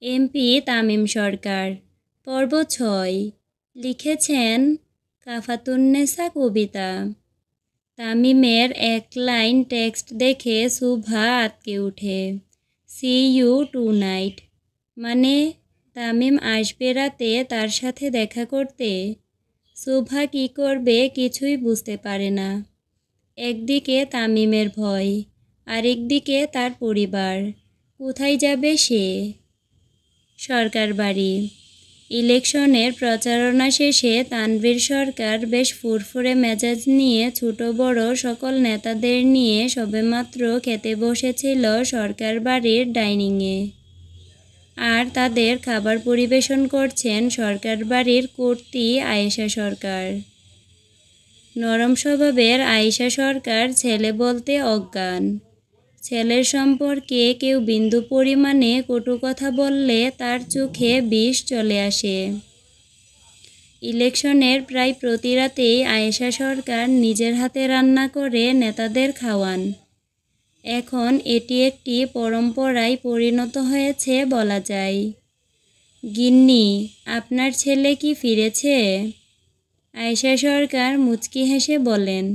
MP Tamim সরকার। পর্ব ৬। লিখেছেন কাফাতুন্নেসা কবিতা। তামিমের এক লাইন টেক্সট দেখে শুভা আঁতকে ওঠে। See you tonight. মানে তামিম আসবে রাতে তার সাথে দেখা করতে। শুভা কী করবে কিছুই বুঝতে পারে না। একদিকে তামিমের ভয়, আরেকদিকে তার পরিবার। কোথায় যাবে সে? সরকার বাড়ি। ইলেকশনের প্রচারণা শেষে তানভীর সরকার বেশ ফুরফুরে মেজাজ নিয়ে ছোট বড় সকল নেতাদের নিয়ে সবেমাত্র খেতে বসেছিল সরকার বাড়ির ডাইনিংয়ে। আর তাদের খাবার পরিবেশন করছেন সরকার বাড়ির কর্ত্রী আয়েশা সরকার। নরম স্বভাবের আয়েশা সরকার ছেলে বলতে অজ্ঞান। ছেলের সম্পর্কে কেউ বিন্দু পরিমাণে কটু কথা বললে তার চোখে বিষ চলে আসে। ইলেকশনের প্রায় প্রতি রাতেই আয়েশা সরকার নিজের হাতে রান্না করে নেতাদের খাওয়ান। এখন এটি একটি পরম্পরায় পরিণত হয়েছে বলা যায়। গিন্নি, আপনার ছেলে কি ফিরেছে? আয়েশা সরকার মুচকি হেসে বলেন,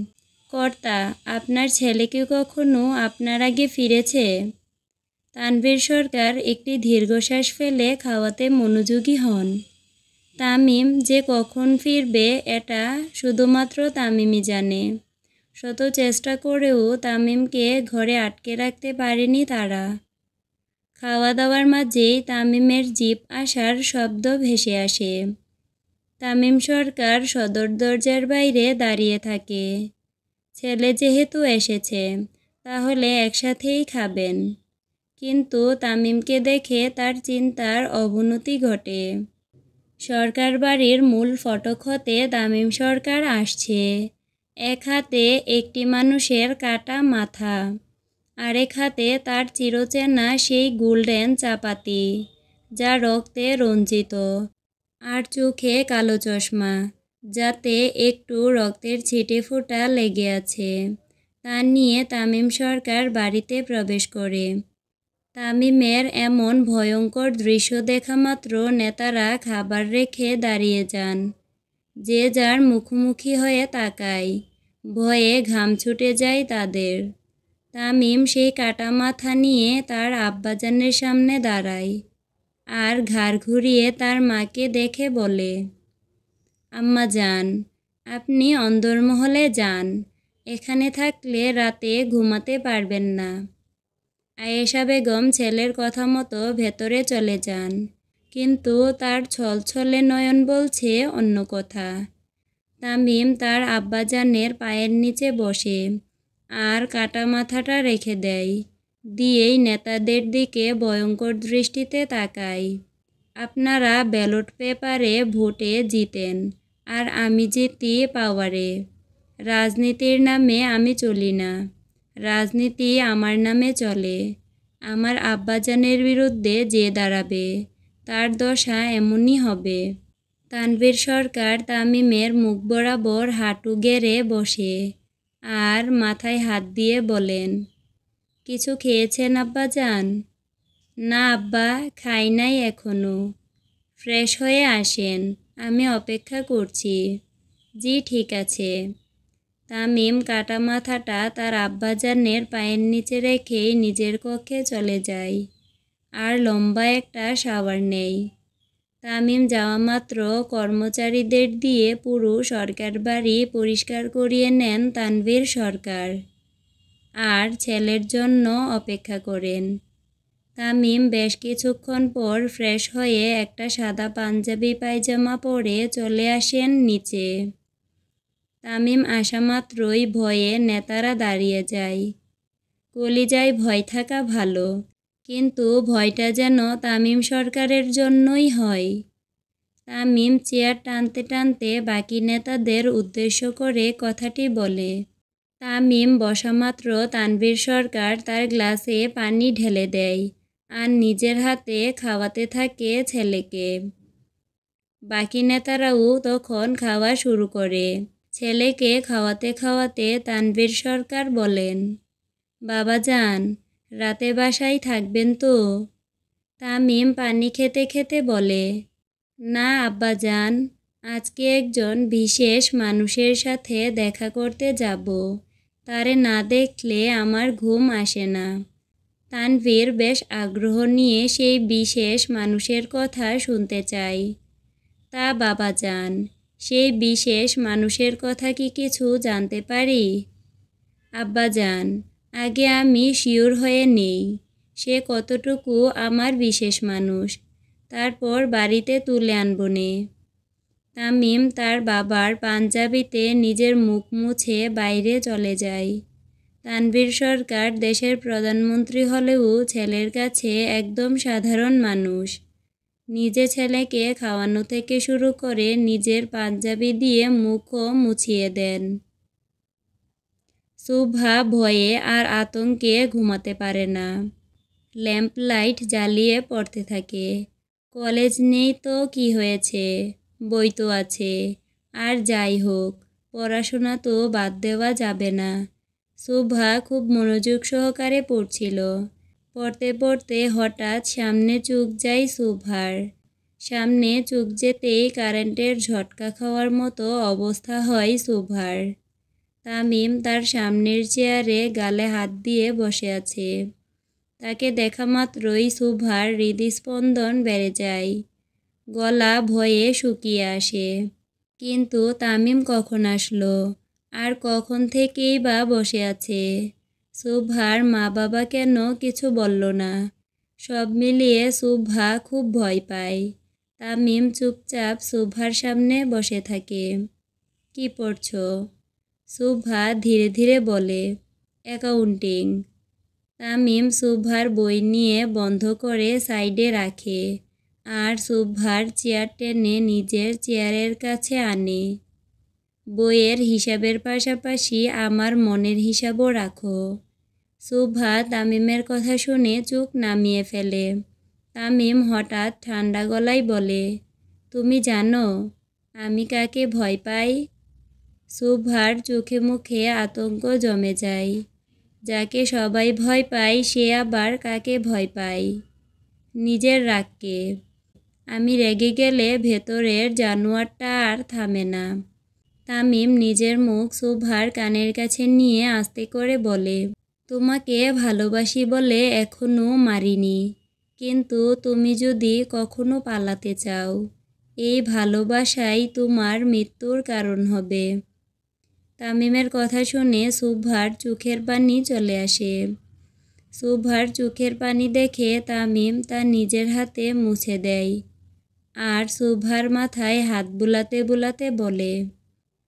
কর্তা, আপনার ছেলে কি কখনো আপনার আগে ফিরেছে? তানভীর সরকার একটি দীর্ঘশ্বাস ফেলে খাওয়াতে মনোযোগী হন। তামিম যে কখন ফিরবে এটা শুধুমাত্র তামিমই জানে। শত চেষ্টা করেও তামিমকে ঘরে আটকে রাখতে পারেনি তারা। খাওয়া দাওয়ার মাঝেই তামিমের জিভ আসার শব্দ ভেসে আসে। তামিম সরকার সদর দরজার বাইরে দাঁড়িয়ে থাকে। ছেলে যেহেতু এসেছে তাহলে একসাথেই খাবেন। কিন্তু তামিমকে দেখে তার চিন্তার অবনতি ঘটে। সরকার বাড়ির মূল ফটক হতে তামিম সরকার আসছে। এক হাতে একটি মানুষের কাটা মাথা, আরেক হাতে তার চিরচেনা সেই গোল্ডেন চাপাতি, যা রক্তে রঞ্জিত, আর চোখে কালো চশমা, যাতে একটু রক্তের ছিটে ফোঁটা লেগে আছে। তা নিয়ে তামিম সরকার বাড়িতে প্রবেশ করে। তামিমের এমন ভয়ঙ্কর দৃশ্য দেখা মাত্র নেতারা খাবার রেখে দাঁড়িয়ে যান। যে যার মুখোমুখি হয়ে তাকায়। ভয়ে ঘাম ছুটে যায় তাদের। তামিম সেই কাটা মাথা নিয়ে তার আব্বাজানের সামনে দাঁড়ায় আর ঘাড় ঘুরিয়ে তার মাকে দেখে বলে, আম্মা যান, আপনি অন্দরমহলে যান, এখানে থাকলে রাতে ঘুমাতে পারবেন না। আয়েশা বেগম ছেলের কথা মতো ভেতরে চলে যান, কিন্তু তার ছলছলে নয়ন বলছে অন্য কথা। তামিম তার আব্বাজানের পায়ের নিচে বসে আর কাটা মাথাটা রেখে দেয়, দিয়েই নেতাদের দিকে ভয়ঙ্কর দৃষ্টিতে তাকায়। আপনারা ব্যালট পেপারে ভোটে জিতেন, আর আমি জিতি পাওয়ারে। রাজনীতির নামে আমি চলি না, রাজনীতি আমার নামে চলে। আমার আব্বাজানের বিরুদ্ধে যে দাঁড়াবে তার দশা এমনই হবে। তানভীর সরকার তামিমের মুখ বরাবর হাঁটু গেড়ে বসে আর মাথায় হাত দিয়ে বলেন, কিছু খেয়েছেন আব্বাজান? না আব্বা, খাই নাই এখনো। ফ্রেশ হয়ে আসেন, আমি অপেক্ষা করছি। জি ঠিক আছে। তামিম কাটা মাথাটা তার আব্বাজানের পায়ের নিচে রেখেই নিজের কক্ষে চলে যায় আর লম্বা একটা শাওয়ার নেয়। তামিম যাওয়া মাত্র কর্মচারীদের দিয়ে পুরো সরকার বাড়ি পরিষ্কার করিয়ে নেন তানভীর সরকার আর ছেলের জন্য অপেক্ষা করেন। তামিম বেশ কিছুক্ষণ পর ফ্রেশ হয়ে একটা সাদা পাঞ্জাবি পায়জামা পরে চলে আসেন নিচে। তামিম আসা মাত্রই ভয়ে নেতারা দাঁড়িয়ে যায়। কলিজায় ভয় থাকা ভালো, কিন্তু ভয়টা যেন তামিম সরকারের জন্যই হয়। তামিম চেয়ার টানতে টানতে বাকি নেতাদের উদ্দেশ্য করে কথাটি বলে। তামিম বসা মাত্র তানভীর সরকার তার গ্লাসে পানি ঢেলে দেয় আর নিজের হাতে খাওয়াতে থাকে ছেলেকে। বাকি নেতারাও তখন খাওয়া শুরু করে। ছেলেকে খাওয়াতে খাওয়াতে তানভীর সরকার বলেন, বাবাজান, রাতে বাসায় থাকবেন তো? তামিম পানি খেতে খেতে বলে, না আব্বাজান, আজকে একজন বিশেষ মানুষের সাথে দেখা করতে যাব। তারে না দেখলে আমার ঘুম আসে না। তানভীর বেশ আগ্রহ নিয়ে সেই বিশেষ মানুষের কথা শুনতে চায়। তা বাবাজান, সেই বিশেষ মানুষের কথা কি কিছু জানতে পারি? আব্বাজান, আগে আমি শিওর হয়ে নেই সে কতটুকু আমার বিশেষ মানুষ, তারপর বাড়িতে তুলে আনবনে। তামিম তার বাবার পাঞ্জাবিতে নিজের মুখ মুছে বাইরে চলে যায়। তানভীর সরকার দেশের প্রধানমন্ত্রী হলেও ছেলের কাছে একদম সাধারণ মানুষ। নিজে ছেলেকে খাওয়ানো থেকে শুরু করে নিজের পাঞ্জাবি দিয়ে মুখও মুছিয়ে দেন। শুভা ভয়ে আর আতঙ্কে ঘুমাতে পারে না। ল্যাম্প লাইট জ্বালিয়ে পড়তে থাকে। কলেজ নেই তো কি হয়েছে, বই তো আছে। আর যাই হোক, পড়াশোনা তো বাদ দেওয়া যাবে না। শুভা খুব মনোযোগ সহকারে পড়ছিল। পড়তে পড়তে হঠাৎ সামনে চোখ যায় শুভার। সামনে চোখ যেতেই কারেন্টের ঝটকা খাওয়ার মতো অবস্থা হয় শুভার। তামিম তার সামনের চেয়ারে গালে হাত দিয়ে বসে আছে। তাকে দেখা মাত্রই শুভার হৃদস্পন্দন বেড়ে যায়। গলা ভয়ে শুকিয়ে আসে। কিন্তু তামিম কখন আসলো, আর কখন থেকেই বা বসে আছে? শুভার মা বাবা কেন কিছু বলল না? সব মিলিয়ে শুভা খুব ভয় পায়। তামিম চুপচাপ শুভার সামনে বসে থাকে। কি পড়ছো? শুভা ধীরে ধীরে বলে, অ্যাকাউন্টিং। তামিম শুভার বই নিয়ে বন্ধ করে সাইডে রাখে আর শুভার চেয়ার টেনে নিজের চেয়ারের কাছে আনে। বইয়ের হিসাবের পাশাপাশি আমার মনের হিসাবও রাখো। শুভা তামিমের কথা শুনে চোখ নামিয়ে ফেলে। তামিম হঠাৎ ঠান্ডা গলায় বলে, তুমি জানো আমি কাকে ভয় পাই? শুভার চোখে মুখে আতঙ্ক জমে যায়। যাকে সবাই ভয় পায় সে আবার কাকে ভয় পায়? নিজের রাগকে। আমি রেগে গেলে ভেতরের জানোয়ারটা আর থামে না। তামিম নিজের মুখ শুভার কানের কাছে নিয়ে আস্তে করে বলে, তোমাকে ভালোবাসি বলে এখনো মারিনি, কিন্তু তুমি যদি কখনো পালাতে চাও, এই ভালোবাসাই তোমার মৃত্যুর কারণ হবে। তামিমের কথা শুনে শুভার চোখের পানি চলে আসে। শুভার চোখের পানি দেখে তামিম তা নিজের হাতে মুছে দেয় আর শুভার মাথায় হাত বুলাতে বুলাতে বলে,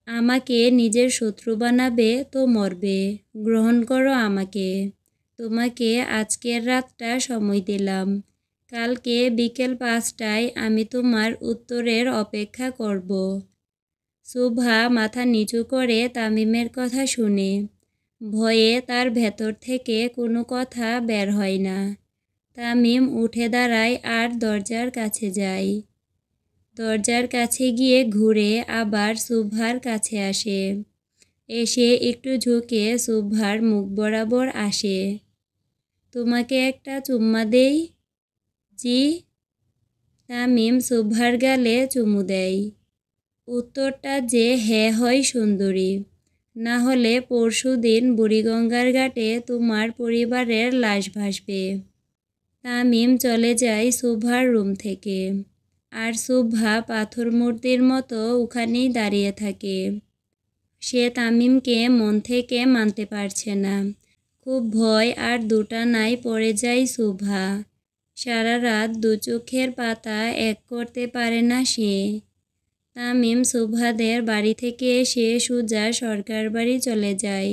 আমাকে নিজের শত্রু বানাবে তো মরবে, গ্রহণ করো আমাকে। তোমাকে আজকের রাতটা সময় দিলাম, কালকে বিকেল 5টায় আমি তোমার উত্তরের অপেক্ষা করব। শুভা মাথা নিচু করে তামিমের কথা শুনে। ভয়ে তার ভেতর থেকে কোনো কথা বের হয় না। তামিম উঠে দাঁড়ায় আর দরজার কাছে যায়। দরজার কাছে গিয়ে ঘুরে আবার শুভার কাছে আসে। এসে একটু ঝুঁকে শুভার মুখ বরাবর আসে। তোমাকে একটা চুম্মা দেই? জি। তামিম শুভার গালে চুমু দেয়। উত্তরটা যে হ্যাঁ হয় সুন্দরী, না হলে পরশুদিন বুড়িগঙ্গার ঘাটে তোমার পরিবারের লাশ ভাসবে। তামিম চলে যায় শুভার রুম থেকে। আর শুভা পাথর মূর্তির মতো ওখানেই দাঁড়িয়ে থাকে। সে তামিমকে মন থেকে মানতে পারছে না। খুব ভয় আর দুটানায় পড়ে যায় শুভা। সারা রাত দু চোখের পাতা এক করতে পারে না সে। তামিম শুভাদের বাড়ি থেকে এসে সোজা সরকার বাড়ি চলে যায়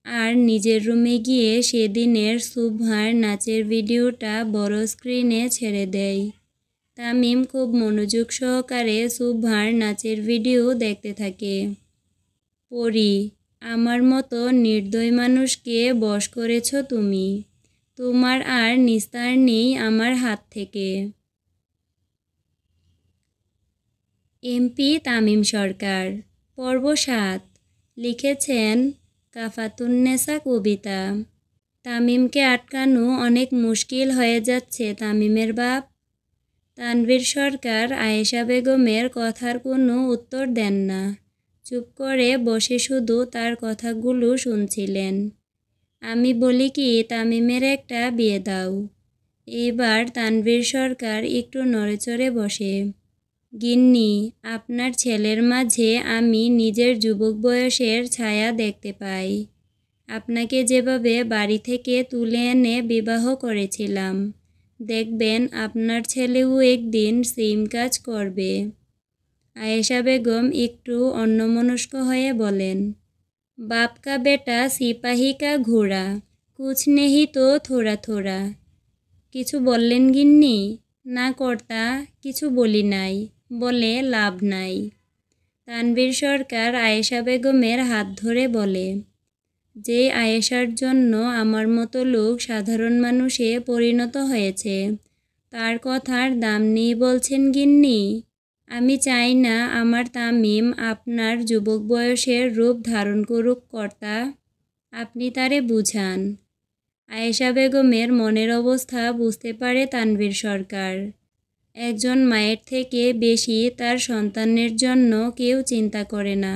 আর নিজের রুমে গিয়ে সেদিনের শুভার নাচের ভিডিওটা বড় স্ক্রিনে ছেড়ে দেয়। তামিম খুব মনোযোগ সহকারে শুভার নাচের ভিডিও দেখতে থাকে। পরি, আমার মতো নির্দয় মানুষকে বশ করেছ তুমি। তোমার আর নিস্তার নেই আমার হাত থেকে। এমপি তামিম সরকার। পর্ব 7। লিখেছেন কাফাতুন্নেসা কবিতা। তামিমকে আটকানো অনেক মুশকিল হয়ে যাচ্ছে তামিমের বাপ। তানভীর সরকার আয়েশা বেগমের কথার কোনো উত্তর দেন না। চুপ করে বসে শুধু তার কথাগুলো শুনছিলেন। আমি বলি কি, তামিমের একটা বিয়ে দাও। এবার তানভীর সরকার একটু নড়েচড়ে বসে। গিন্নি, আপনার ছেলের মাঝে আমি নিজের যুবক বয়সের ছায়া দেখতে পাই। আপনাকে যেভাবে বাড়ি থেকে তুলে এনে বিবাহ করেছিলাম, দেখবেন আপনার ছেলেও একদিন সেম কাজ করবে। আয়েশা বেগম একটু অন্যমনস্ক হয়ে বলেন, বাপ কা বেটা সিপাহি কা ঘোড়া, কুছ নেহি তো থোড়া থোড়া। কিছু বললেন গিন্নি? না কর্তা, কিছু বলি নাই, বলে লাভ নাই। তানভীর সরকার আয়েশা বেগমের হাত ধরে বলে, যে আয়েশার জন্য আমার মতো লোক সাধারণ মানুষে পরিণত হয়েছে, তার কথার দাম নেই বলছেন গিন্নি? আমি চাই না আমার তামিম আপনার যুবক বয়সের রূপ ধারণ করুক কর্তা, আপনি তারে বুঝান। আয়েশা বেগমের মনের অবস্থা বুঝতে পারে তানভীর সরকার। একজন মায়ের থেকে বেশি তার সন্তানের জন্য কেউ চিন্তা করে না।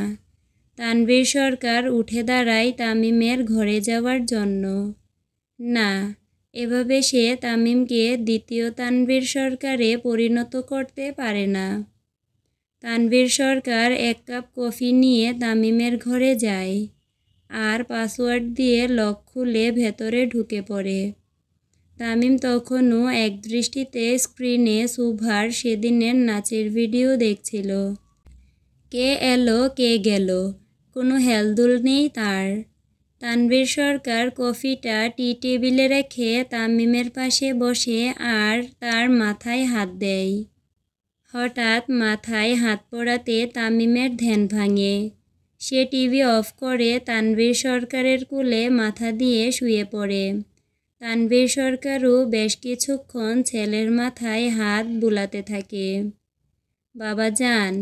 তানভীর সরকার উঠে দাঁড়ায় তামিমের ঘরে যাওয়ার জন্য। না, এভাবে সে তামিমকে দ্বিতীয় তানভীর সরকারে পরিণত করতে পারে না। তানভীর সরকার এক কাপ কফি নিয়ে তামিমের ঘরে যায় আর পাসওয়ার্ড দিয়ে লক খুলে ভেতরে ঢুকে পড়ে। তামিম তখনও একদৃষ্টিতে স্ক্রিনে শুভার সেদিনের নাচের ভিডিও দেখছিল। কে এলো কে গেল, কোনো হেলদোল নেই তার। তানভীর সরকার কফিটা টি টেবিলে রেখে তামিমের পাশে বসে আর তার মাথায় হাত দেয়। হঠাৎ মাথায় হাত পড়াতে তামিমের ধ্যান ভাঙে। সে টিভি অফ করে তানভীর সরকারের কোলে মাথা দিয়ে শুয়ে পড়ে। তানভীর সরকারও বেশ কিছুক্ষণ ছেলের মাথায় হাত বুলাতে থাকে। বাবা যান,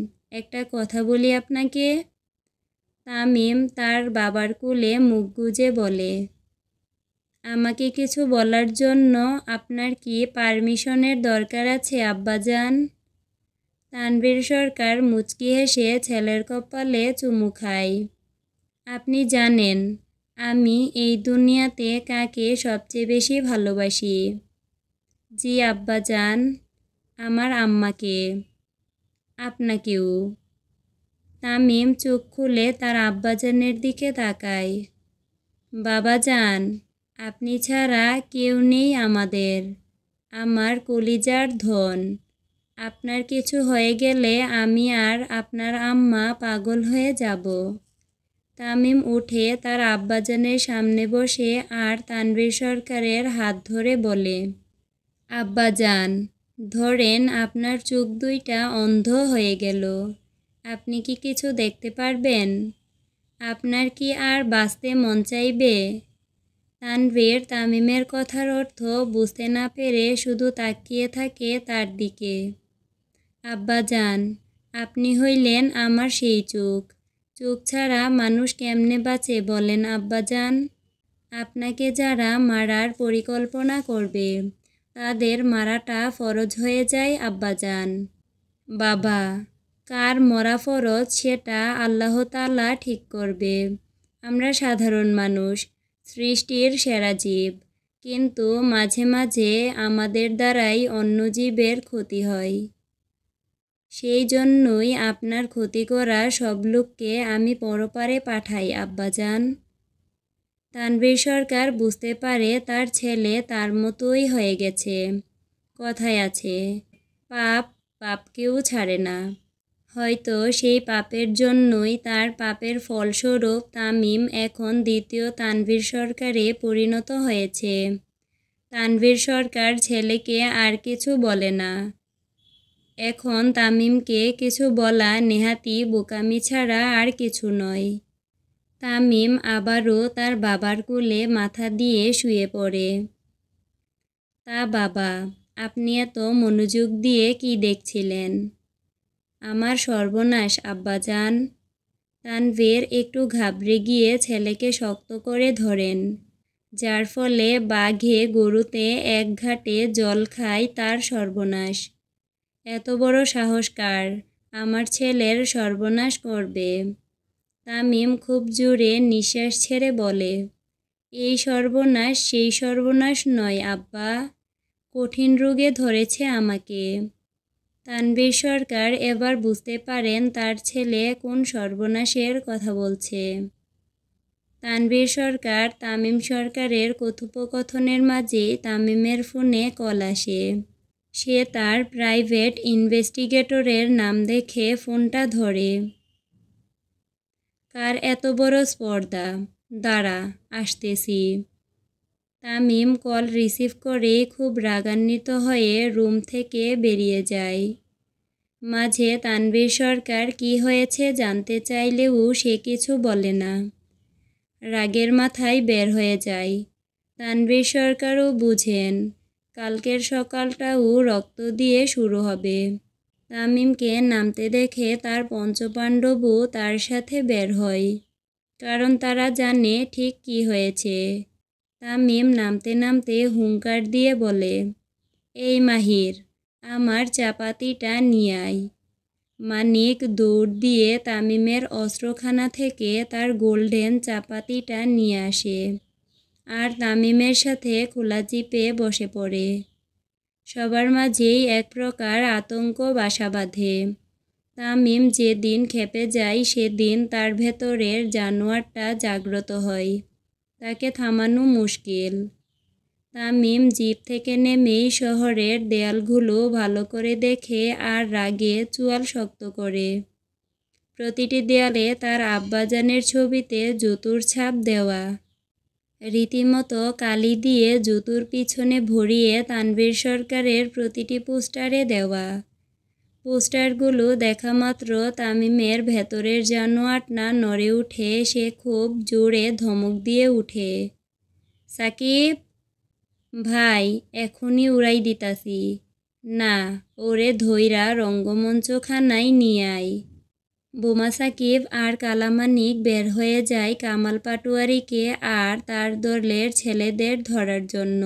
একটা কথা বলি আপনাকে। তামিম তার বাবার কোলে মুখ গুজে বলে, আমাকে কিছু বলার জন্য আপনার কি পারমিশনের দরকার আছে আব্বাজান? তানভীর সরকার মুচকি হেসে ছেলের কপালে চুমু খায়। আপনি জানেন আমি এই দুনিয়াতে কাকে সবচেয়ে বেশি ভালোবাসি? জি আব্বাজান, আমার আম্মাকে। আপনাকেও। তামিম চোখ খুলে তার আব্বাজানের দিকে তাকায়। বাবাজান, আপনি ছাড়া কেউ নেই আমাদের, আমার কলিজার ধন। আপনার কিছু হয়ে গেলে আমি আর আপনার আম্মা পাগল হয়ে যাব। তামিম উঠে তার আব্বাজানের সামনে বসে আর তানভীর সরকারের হাত ধরে বলে, আব্বাজান, ধরেন আপনার চোখ দুইটা অন্ধ হয়ে গেল, আপনি কি কিছু দেখতে পারবেন? আপনার কি আর বাঁচতে মন চাইবে? তানভীর তামিমের কথার অর্থ বুঝতে না পেরে শুধু তাকিয়ে থাকে তার দিকে। আব্বাজান, আপনি হইলেন আমার সেই চোখ, চোখ ছাড়া মানুষ কেমনে বাঁচে বলেন আব্বাজান? আপনাকে যারা মারার পরিকল্পনা করবে তাদের মারাটা ফরজ হয়ে যায় আব্বাজান। বাবা, কার মরা ফরজ সেটা আল্লাহ তাআলা ঠিক করবে। আমরা সাধারণ মানুষ, সৃষ্টির সেরা জীব, কিন্তু মাঝে মাঝে আমাদের দ্বারাই অন্য জীবের ক্ষতি হয়। সেই জন্যই আপনার ক্ষতি করা সব লোককে আমি পরপারে পাঠাই আব্বাজান। তানভীর সরকার বুঝতে পারে তার ছেলে তার মতোই হয়ে গেছে। কথায় আছে, পাপ পাপকেও ছাড়ে না। হয়তো সেই পাপের জন্যই তার পাপের ফলস্বরূপ তামিম এখন দ্বিতীয় তানভীর সরকারে পরিণত হয়েছে। তানভীর সরকার ছেলেকে আর কিছু বলে না। এখন তামিমকে কিছু বলা নেহাতি বোকামি ছাড়া আর কিছু নয়। তামিম আবারও তার বাবার কোলে মাথা দিয়ে শুয়ে পড়ে। তা বাবা, আপনি এত মনোযোগ দিয়ে কি দেখছিলেন? আমার সর্বনাশ আব্বাজান। তানভীর একটু ঘাবড়ে গিয়ে ছেলেকে শক্ত করে ধরেন। যার ফলে বাঘে গরুতে এক ঘাটে জল খায়, তার সর্বনাশ। এত বড় সাহস কার আমার ছেলের সর্বনাশ করবে? তামিম খুব জোরে নিঃশ্বাস ছেড়ে বলে, এই সর্বনাশ সেই সর্বনাশ নয় আব্বা, কঠিন রোগে ধরেছে আমাকে। তানভীর সরকার এবার বুঝতে পারেন তার ছেলে কোন সর্বনাশের কথা বলছে। তানভীর সরকার তামিম সরকারের কথোপকথনের মাঝে তামিমের ফোনে কল আসে। সে তার প্রাইভেট ইনভেস্টিগেটরের নাম দেখে ফোনটা ধরে। কার এত বড় স্পর্ধা? দাঁড়া, আসতেছি। তামিম কল রিসিভ করে খুব রাগান্বিত হয়ে রুম থেকে বেরিয়ে যায়। মাঝে তানভীর সরকার কি হয়েছে জানতে চাইলেও সে কিছু বলে না। রাগের মাথায় বের হয়ে যায়। তানভীর সরকারও বুঝেন কালকের সকালটাও রক্ত দিয়ে শুরু হবে। তামিমকে নামতে দেখে তার পঞ্চপাণ্ডবও তার সাথে বের হয়, কারণ তারা জানে ঠিক কি হয়েছে। তামিম নামতে নামতে হুঙ্কার দিয়ে বলে, এই মাহির, আমার চাপাতিটা নিয়ে আয়। মানিক দৌড় দিয়ে তামিমের অস্ত্রখানা থেকে তার গোল্ডেন চাপাতিটা নিয়ে আসে আর তামিমের সাথে খোলা জিপে বসে পড়ে। সবার মাঝেই এক প্রকার আতঙ্ক বাসা বাঁধে। তামিম যেদিন খেপে যায় সেদিন তার ভেতরের জানোয়ারটা জাগ্রত হয়, তাকে থামানো মুশকিল। তামিম জিপ থেকে নেমেই শহরের দেয়ালগুলো ভালো করে দেখে আর রাগে চোয়াল শক্ত করে। প্রতিটি দেয়ালে তার আব্বাজানের ছবিতে জুতোর ছাপ দেওয়া। রীতিমতো কালি দিয়ে জুতোর পিছনে ভরিয়ে তানভীর সরকারের প্রতিটি পোস্টারে দেওয়া। পোস্টারগুলো দেখা মাত্র তামিমের ভেতরের জানোয়ারটা নড়ে উঠে, সে খুব জোরে ধমক দিয়ে উঠে, সাকিব ভাই, এখনই উড়াই দিতাছি। না, ওরে ধইরা রঙ্গমঞ্চখানায় নিয়ে আয়। বোমা সাকিব আর কালামানিক বের হয়ে যায় কামাল পাটোয়ারিকে আর তার দলের ছেলেদের ধরার জন্য।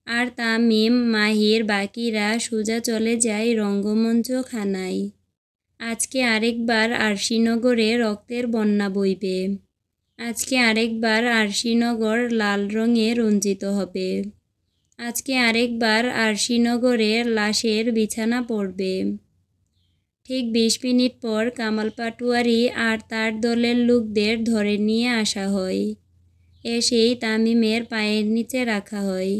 আর তামিম, মাহির, বাকিরা সোজা চলে যায় রঙ্গমঞ্চখানায়। আজকে আরেকবার আরশিনগরে রক্তের বন্যা বইবে। আজকে আরেকবার আরশিনগর লাল রঙে রঞ্জিত হবে। আজকে আরেকবার আরশিনগরে লাশের বিছানা পড়বে। ঠিক ২০ মিনিট পর কামাল পাটোয়ারি আর তার দলের লোকদের ধরে নিয়ে আসা হয়। এসেই তামিমের পায়ের নিচে রাখা হয়।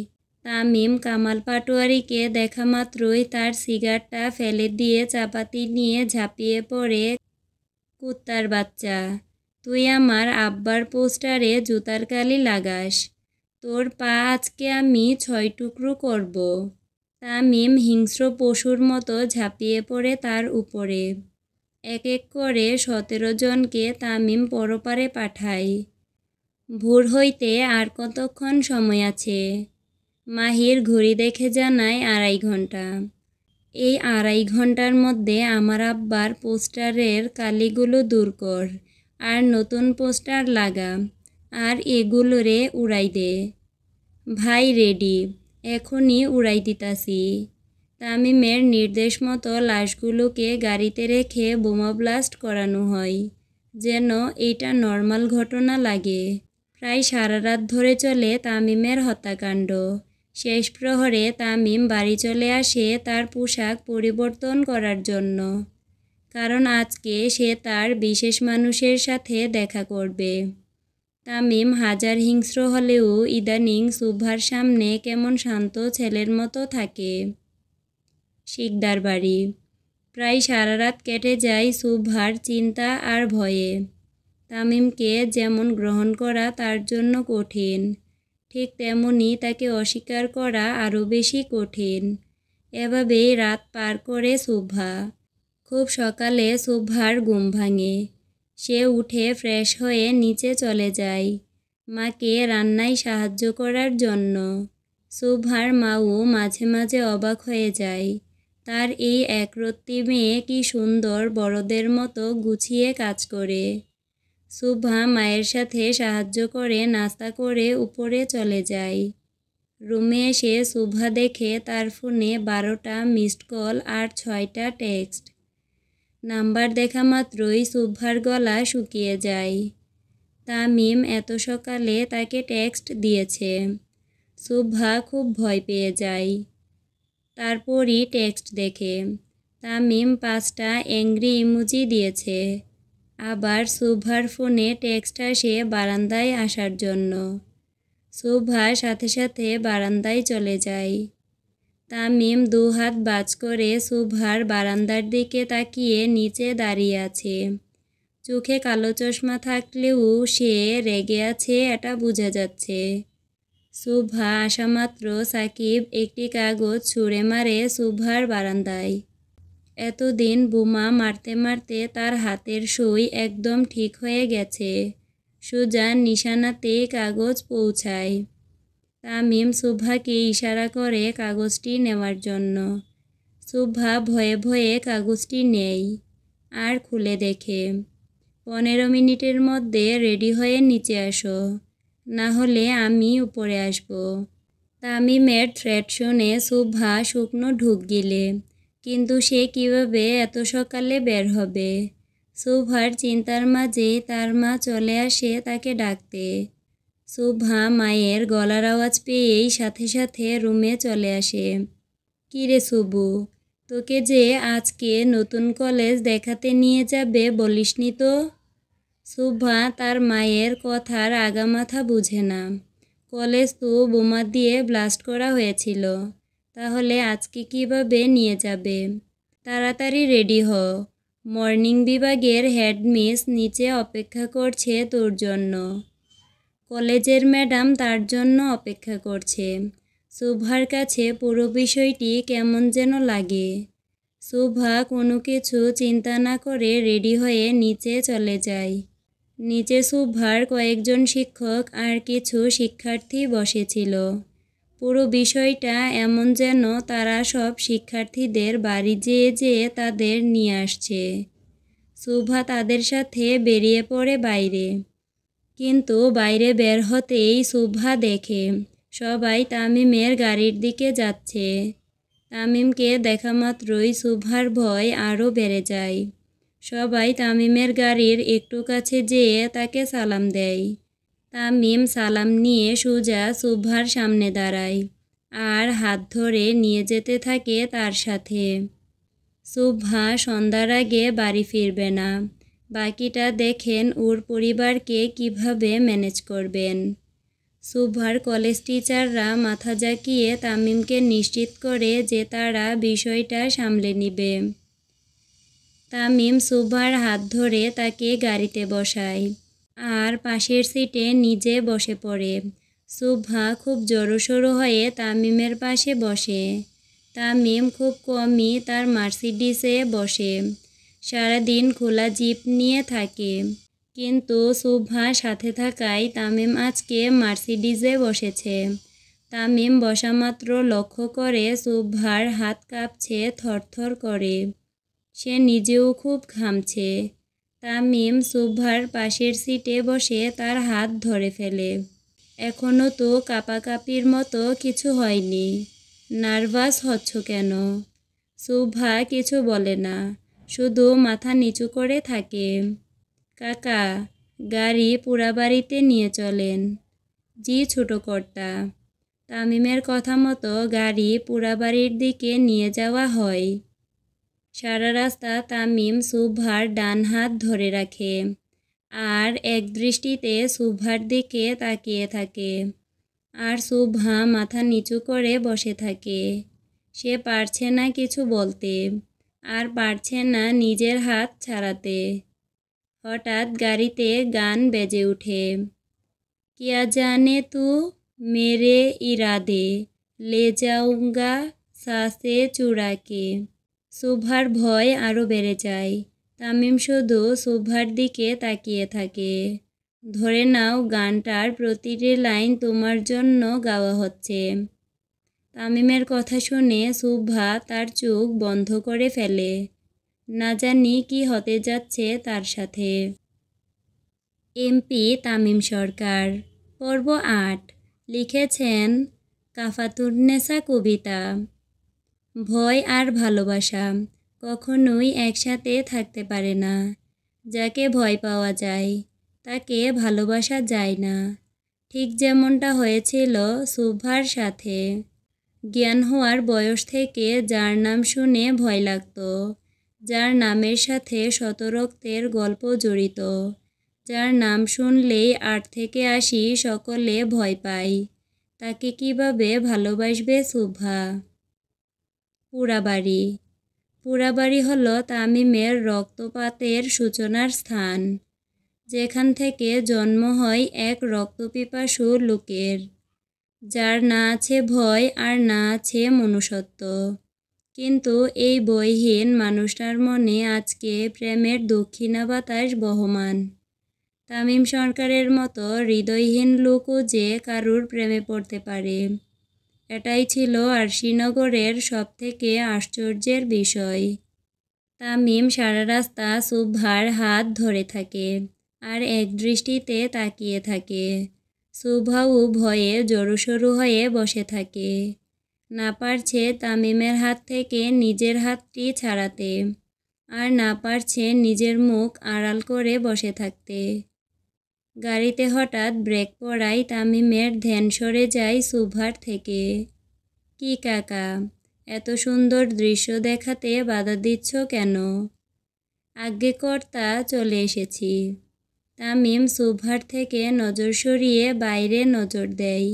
তামিম কামাল পাটোয়ারিকে দেখা মাত্রই তার সিগারটা ফেলে দিয়ে চাপাতি নিয়ে ঝাঁপিয়ে পড়ে, কুত্তার বাচ্চা, তুই আমার আব্বার পোস্টারে জুতার কালি লাগাস, তোর পা আজকে আমি ৬ টুকরো করব। তামিম হিংস্র পশুর মতো ঝাঁপিয়ে পড়ে তার উপরে। এক এক করে ১৭ জনকে তামিম পরপারে পাঠায়। ভোর হইতে আর কতক্ষণ সময় আছে? মাহির ঘড়ি দেখে জানায় ২.৫ ঘন্টা। এই ২.৫ ঘন্টার মধ্যে আমার আব্বার পোস্টারের কালিগুলো দূর কর আর নতুন পোস্টার লাগা আর এগুলোরে উড়াই দে। ভাই রেডি, এখনই উড়াই দিতাছি। তামিমের নির্দেশ মতো লাশগুলোকে গাড়িতে রেখে বোমা ব্লাস্ট করানো হয়, যেন এটা নর্মাল ঘটনা লাগে। প্রায় সারা রাত ধরে চলে তামিমের হত্যাকাণ্ড। শেষ প্রহরে তামিম বাড়ি চলে আসে তার পোশাক পরিবর্তন করার জন্য, কারণ আজকে সে তার বিশেষ মানুষের সাথে দেখা করবে। তামিম হাজার হিংস্র হলেও ইদানিং সুভার সামনে কেমন শান্ত ছেলের মতো থাকে। শিকদার বাড়ি। প্রায় সারা রাত কেটে যায় সুভার চিন্তা আর ভয়ে। তামিমকে যেমন গ্রহণ করা তার জন্য কঠিন, ঠিক তেমনি তাকে অস্বীকার করা আরও বেশি কঠিন। এভাবেই রাত পার করে সুভা। খুব সকালে সুভার ঘুম ভাঙে। সে উঠে ফ্রেশ হয়ে নিচে চলে যায় মাকে রান্নায় সাহায্য করার জন্য। সুভার মাও মাঝে মাঝে অবাক হয়ে যায়, তার এই একরত্তি মেয়ে কি সুন্দর বড়দের মতো গুছিয়ে কাজ করে। শুভা মায়ের সাথে সাহায্য করে নাস্তা করে উপরে চলে যায়। রুমে এসে শুভা দেখে তার ফোনে 12টা মিসড কল আর 6টা টেক্সট। নাম্বার দেখা মাত্রই শুভার গলা শুকিয়ে যায়। তামিম এত সকালে তাকে টেক্সট দিয়েছে। শুভা খুব ভয় পেয়ে যায়। তারপরই টেক্সট দেখে তামিম 5টা অ্যাংরি ইমোজি দিয়েছে। আবার শুভার ফোনে টেক্সট আসে বারান্দায় আসার জন্য। শুভা সাথে সাথে বারান্দায় চলে যায়। তামিম 2 হাত বাজ করে শুভার বারান্দার দিকে তাকিয়ে নিচে দাঁড়িয়ে আছে। চোখে কালো চশমা থাকলেও সে রেগে আছে, এটা বোঝা যাচ্ছে। শুভা আসামাত্র সাকিব একটি কাগজ ছুঁড়ে মারে শুভার বারান্দায়। এতদিন বোমা মারতে মারতে তার হাতের সুই একদম ঠিক হয়ে গেছে। সোজা নিশানাতে কাগজ পৌঁছায়। তামিম শুভাকে ইশারা করে কাগজটি নেওয়ার জন্য। শুভা ভয়ে ভয়ে কাগজটি নেয় আর খুলে দেখে 15 মিনিটের মধ্যে রেডি হয়ে নিচে আসো, না হলে আমি উপরে আসব। তামিমের থ্রেট শুনে শুভা শুকনো ঢুক গিলে, কিন্তু সে কিভাবে এত সকালে বের হবে। শুভার চিন্তার মাঝে তার মা চলে আসে তাকে ডাকতে। শুভা মায়ের গলার আওয়াজ পেয়েই সাথে সাথে রুমে চলে আসে। কিরে শুভু, তোকে যে আজকে নতুন কলেজ দেখাতে নিয়ে যাবে বলিসনি তো? শুভা তার মায়ের কথার আগামাথা বুঝে না। কলেজ তো বোমা দিয়ে ব্লাস্ট করা হয়েছিল, তাহলে আজকে কিভাবে নিয়ে যাবে? তাড়াতাড়ি রেডি হ, মর্নিং বিভাগের হেডমিস নিচে অপেক্ষা করছে তোর জন্য। কলেজের ম্যাডাম তার জন্য অপেক্ষা করছে। শুভার কাছে পুরো বিষয়টি কেমন যেন লাগে। শুভা কোনো কিছু চিন্তা না করে রেডি হয়ে নিচে চলে যায়। নিচে শুভার কয়েকজন শিক্ষক আর কিছু শিক্ষার্থী বসেছিল। পুরো বিষয়টা এমন যেন তারা সব শিক্ষার্থীদের বাড়ি যেয়ে যেয়ে তাদের নিয়ে আসছে। শুভা তাদের সাথে বেরিয়ে পড়ে বাইরে। কিন্তু বাইরে বের হতেই শুভা দেখে সবাই তামিমের গাড়ির দিকে যাচ্ছে। তামিমকে দেখা মাত্রই শুভার ভয় আরও বেড়ে যায়। সবাই তামিমের গাড়ির একটু কাছে যেয়ে তাকে সালাম দেয়। তামিম সালাম নিয়ে সোজা শুভার সামনে দাঁড়ায় আর হাত ধরে নিয়ে যেতে থাকে তার সাথে। শুভা সন্ধ্যার আগে বাড়ি ফিরবে না, বাকিটা দেখেন ওর পরিবারকে কিভাবে ম্যানেজ করবেন। শুভার কলেজ টিচাররা মাথা জাকিয়ে তামিমকে নিশ্চিত করে যে তারা বিষয়টা সামলে নিবে। তামিম শুভার হাত ধরে তাকে গাড়িতে বসায় আর পাশের সিটে নিজে বসে পড়ে। শুভা খুব জড়সড় হয়ে তামিমের পাশে বসে। তামিম খুব কমই তার মার্সিডিসে বসে। সারাদিন খোলা জিপ নিয়ে থাকে, কিন্তু শুভা সাথে থাকায় তামিম আজকে মার্সিডিসে বসেছে। তামিম বসা মাত্র লক্ষ্য করে শুভার হাত কাঁপছে, থরথর করে। সে নিজেও খুব ঘামছে। তামিম শুভার পাশের সিটে বসে তার হাত ধরে ফেলে। এখনও তো কাঁপাকাঁপির মতো কিছু হয়নি, নার্ভাস হচ্ছ কেন? শুভা কিছু বলে না, শুধু মাথা নিচু করে থাকে। কাকা, গাড়ি পুরাবাড়িতে নিয়ে চলেন। জি ছোট কর্তা। তামিমের কথা মতো গাড়ি পুরাবাড়ির দিকে নিয়ে যাওয়া হয়। সারা রাস্তা তামিম শুভার ডান হাত ধরে রাখে আর এক দৃষ্টিতে শুভার দিকে তাকিয়ে থাকে। আর শুভা মাথা নিচু করে বসে থাকে। সে পারছে না কিছু বলতে, আর পারছে না নিজের হাত ছাড়াতে। হঠাৎ গাড়িতে গান বেজে ওঠে। কিয়া জানে তু মেরে ইরাদে লে যাউঙ্গা সাসে চুরাকে। শুভার ভয় আরও বেড়ে যায়। তামিম শুধু শুভার দিকে তাকিয়ে থাকে। ধরে নাও গানটার প্রতিটি লাইন তোমার জন্য গাওয়া হচ্ছে। তামিমের কথা শুনে শুভা তার চোখ বন্ধ করে ফেলে। না জানি কি হতে যাচ্ছে তার সাথে। এমপি তামিম সরকার। পর্ব ৮। লিখেছেন কাফাতুন্নেসা কবিতা। ভয় আর ভালোবাসা কখনোই একসাথে থাকতে পারে না। যাকে ভয় পাওয়া যায় তাকে ভালোবাসা যায় না। ঠিক যেমনটা হয়েছিল শুভার সাথে। জ্ঞান হওয়ার বয়স থেকে যার নাম শুনে ভয় লাগত, যার নামের সাথে শতরক্তের গল্প জড়িত, যার নাম শুনলেই ৮ থেকে ৮০ সকলে ভয় পায়, তাকে কিভাবে ভালোবাসবে শুভা? পোড়াবাড়ি। পোড়াবাড়ি হলো তামিমের রক্তপাতের সূচনার স্থান, যেখান থেকে জন্ম হয় এক রক্তপিপাসু লোকের, যার না আছে ভয় আর না আছে মনুষ্যত্ব। কিন্তু এই বইহীন মানুষটার মনে আজকে প্রেমের দক্ষিণা বাতাস বহমান। তামিম সরকারের মতো হৃদয়হীন লোকও যে কারুর প্রেমে পড়তে পারে, এটাই ছিল আরশিনগরের সবথেকে আশ্চর্যের বিষয়। তামিম সারা রাস্তা শুভার হাত ধরে থাকে আর এক দৃষ্টিতে তাকিয়ে থাকে। শুভাও ভয়ে জড়োসড়ো হয়ে বসে থাকে, না পারছে তামিমের হাত থেকে নিজের হাতটি ছাড়াতে, আর না পারছে নিজের মুখ আড়াল করে বসে থাকতে। গাড়িতে হঠাৎ ব্রেক পড়ায় তামিমের ধ্যান সরে যায় শুভার থেকে। কি কাকা, এত সুন্দর দৃশ্য দেখাতে বাধা দিচ্ছ কেন? আজ্ঞে কর্তা, চলে এসেছি। তামিম শুভার থেকে নজর সরিয়ে বাইরে নজর দেয়।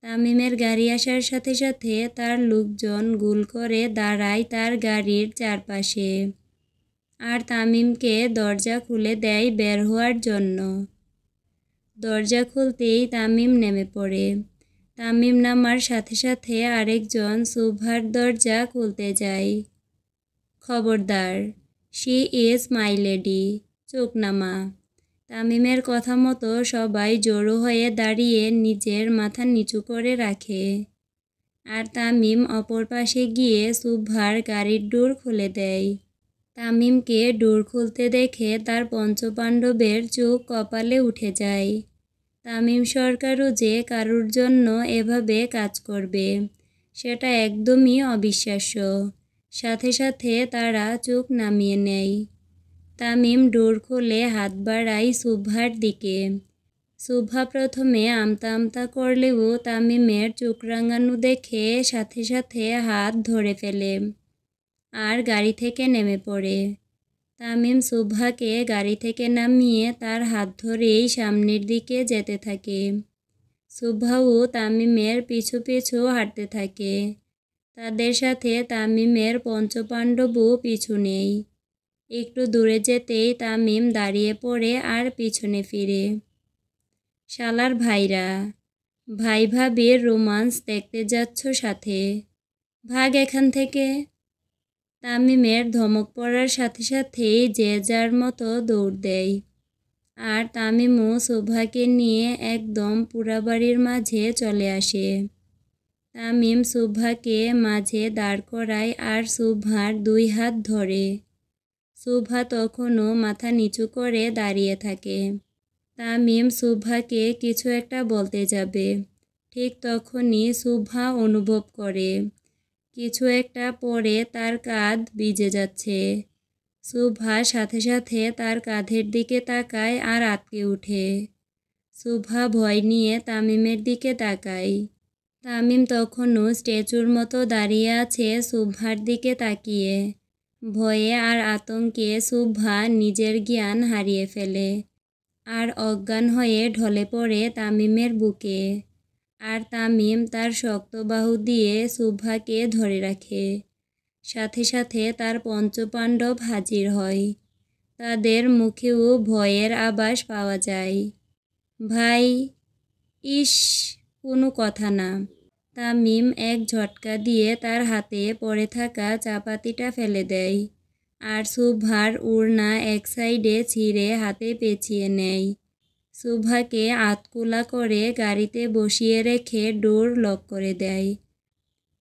তামিমের গাড়ি আসার সাথে সাথে তার লোকজন গোল করে দাঁড়ায় তার গাড়ির চারপাশে, আর তামিমকে দরজা খুলে দেয় বের হওয়ার জন্য। দরজা খুলতেই তামিম নেমে পড়ে। তামিম নামার সাথে সাথে আরেকজন শুভার দরজা খুলতে যায়। খবরদার, শি ইজ মাই লেডি, চোখ নামা। তামিমের কথা মতো সবাই জড়ো হয়ে দাঁড়িয়ে নিজের মাথা নিচু করে রাখে, আর তামিম অপর পাশে গিয়ে শুভার গাড়ির ডোর খুলে দেয়। তামিমকে ডোর খুলতে দেখে তার পঞ্চপাণ্ডবের চোখ কপালে উঠে যায়। তামিম সরকারও যে কারুর জন্য এভাবে কাজ করবে, সেটা একদমই অবিশ্বাস্য। সাথে সাথে তারা চোখ নামিয়ে নেয়। তামিম ডোর খুলে হাত বাড়ায় শুভার দিকে। শুভা প্রথমে আমতা আমতা করলেও তামিমের চোখ রাঙানো দেখে সাথে সাথে হাত ধরে ফেলে আর গাড়ি থেকে নেমে পড়ে। তামিম শুভাকে গাড়ি থেকে নামিয়ে তার হাত ধরেই সামনের দিকে যেতে থাকে। শুভাও তামিমের পিছু পিছু হাঁটতে থাকে। তাদের সাথে তামিমের পঞ্চপাণ্ডবও পিছু নেই। একটু দূরে যেতেই তামিম দাঁড়িয়ে পড়ে আর পিছনে ফিরে। শালার ভাইরা, ভাই ভাবির রোমান্স দেখতে যাচ্ছ সাথে, ভাগ এখান থেকে। তামিমের ধমক পড়ার সাথে সাথেই যে যার মতো দৌড় দেয়, আর তামিমও শুভাকে নিয়ে একদম পোড়াবাড়ির মাঝে চলে আসে। তামিম শুভাকে মাঝে দাঁড় করায় আর শুভার 2 হাত ধরে। শুভা তখনও মাথা নিচু করে দাঁড়িয়ে থাকে। তামিম শুভাকে কিছু একটা বলতে যাবে, ঠিক তখনই শুভা অনুভব করে কিছু একটা পড়ে তার কাঁধ ভিজে যাচ্ছে। শুভা সাথে সাথে তার কাঁধের দিকে তাকায় আর আঁতকে ওঠে। শুভা ভয় নিয়ে তামিমের দিকে তাকায়। তামিম তখনও স্ট্যাচুর মতো দাঁড়িয়ে আছে শুভার দিকে তাকিয়ে। ভয়ে আর আতঙ্কে শুভা নিজের জ্ঞান হারিয়ে ফেলে আর অজ্ঞান হয়ে ঢলে পড়ে তামিমের বুকে। আর তামিম তার শক্ত বাহু দিয়ে শুভাকে ধরে রাখে। সাথে সাথে তার পঞ্চপাণ্ডব হাজির হয়। তাদের মুখেও ভয়ের আভাস পাওয়া যায়। ভাই, ইস, কোনো কথা না। তামিম এক ঝটকা দিয়ে তার হাতে পড়ে থাকা চাপাতিটা ফেলে দেয়, আর শুভার ওড়না এক সাইডে ছিঁড়ে হাতে পেঁচিয়ে নেয়। শুভাকে আতকুলা করে গাড়িতে বসিয়ে রেখে ডোর লক করে দেয়,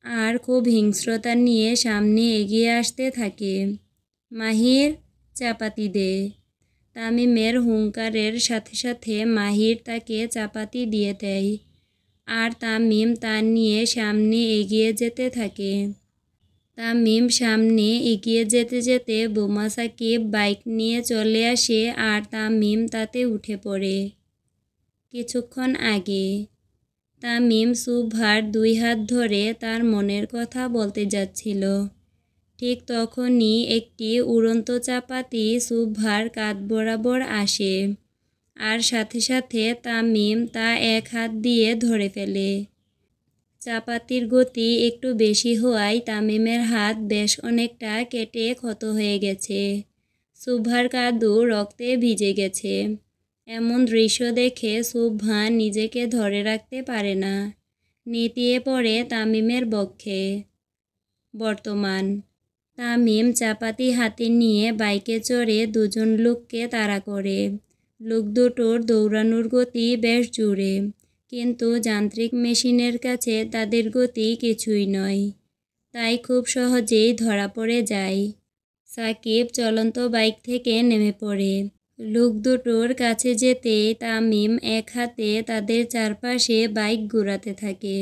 আর খুব হিংস্রতা নিয়ে সামনে এগিয়ে আসতে থাকে। মাহির, চাপাতি দে। তামিমের হুঙ্কারের সাথে সাথে মাহির তাকে চাপাতি দিয়ে দেয় আর তামিম তা নিয়ে সামনে এগিয়ে যেতে থাকে। তামিম সামনে এগিয়ে যেতে যেতে বোমা সাকিব বাইক নিয়ে চলে আসে আর তামিম তাতে উঠে পড়ে। কিছুক্ষণ আগে তামিম শুভ্রার 2 হাত ধরে তার মনের কথা বলতে যাচ্ছিল। ঠিক তখনই একটি উড়ন্ত চাপাতি শুভ্রার কাঁধ বরাবর আসে আর সাথে সাথে তামিম তা 1 হাত দিয়ে ধরে ফেলে। চাপাতির গতি একটু বেশি হওয়ায় তামিমের হাত বেশ অনেকটা কেটে ক্ষত হয়ে গেছে। শুভ্রার কাঁধও রক্তে ভিজে গেছে। এমন দৃশ্য দেখে শুভ্রা নিজেকে ধরে রাখতে পারে না, নেতিয়ে পড়ে তামিমের বক্ষে। বর্তমান তামিম চাপাতি হাতে নিয়ে বাইকে চড়ে 2 জন লোককে তাড়া করে। লোক দুটোর দৌড়ানোর গতি বেশ জোরে, কিন্তু যান্ত্রিক মেশিনের কাছে তাদের গতি কিছুই নয়, তাই খুব সহজেই ধরা পড়ে যায়। সাকিব চলন্ত বাইক থেকে নেমে পড়ে। লোক দুটোর কাছে যেতেই তামিম 1 হাতে তাদের চারপাশে বাইক ঘোরাতে থাকে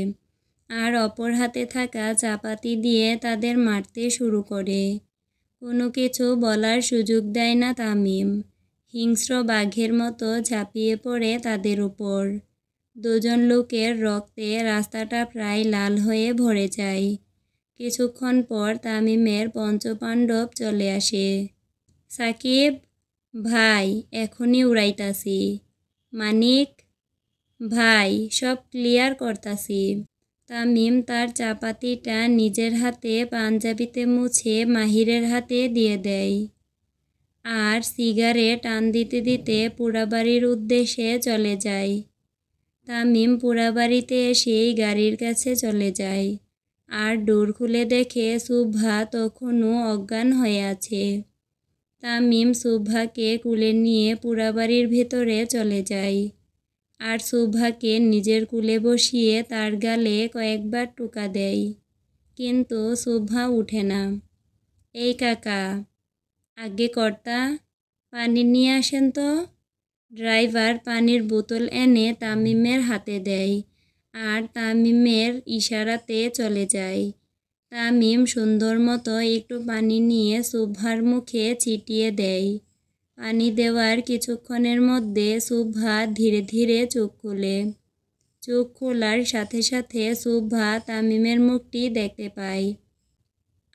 আর অপর হাতে থাকা চাপাতি দিয়ে তাদের মারতে শুরু করে। কোনো কিছু বলার সুযোগ দেয় না তামিম, হিংস্র বাঘের মতো ঝাঁপিয়ে পড়ে তাদের উপর। 2 জন লোকের রক্তে রাস্তাটা প্রায় লাল হয়ে ভরে যায়। কিছুক্ষণ পর তামিমের পঞ্চপাণ্ডব চলে আসে। সাকিব ভাই, এখনই উড়াইতাছি। মানিক ভাই, সব ক্লিয়ার করতাছি। তামিম তার চাপাতিটা নিজের হাতে পাঞ্জাবিতে মুছে মাহিরের হাতে দিয়ে দেয় আর সিগারেট টান দিতে দিতে পোড়াবাড়ির উদ্দেশ্যে চলে যায়। তামিম পোড়াবাড়িতে এসেই গাড়ির কাছে চলে যায় আর ডোর খুলে দেখে শুভ্রা তখনও অজ্ঞান হয়ে আছে। তামিম শুভ্রাকে কুলে নিয়ে পোড়াবাড়ির ভেতরে চলে যায় আর শুভ্রাকে নিজের কুলে বসিয়ে তার গালে কয়েকবার টোকা দেয়, কিন্তু শুভ্রা উঠে না। এই কাকা, আগে কর্তা, পানি নিয়ে আসেন তো। ড্রাইভার পানির বোতল এনে তামিমের হাতে দেয় আর তামিমের ইশারাতে চলে যায়। তামিম সুন্দর মতো একটু পানি নিয়ে শুভ্রার মুখে ছিটিয়ে দেয়। পানি দেওয়ার কিছুক্ষণের মধ্যে শুভ্রা ধীরে ধীরে চোখ খোলে। চোখ খোলার সাথে সাথে শুভ্রা তামিমের মুখটি দেখতে পায়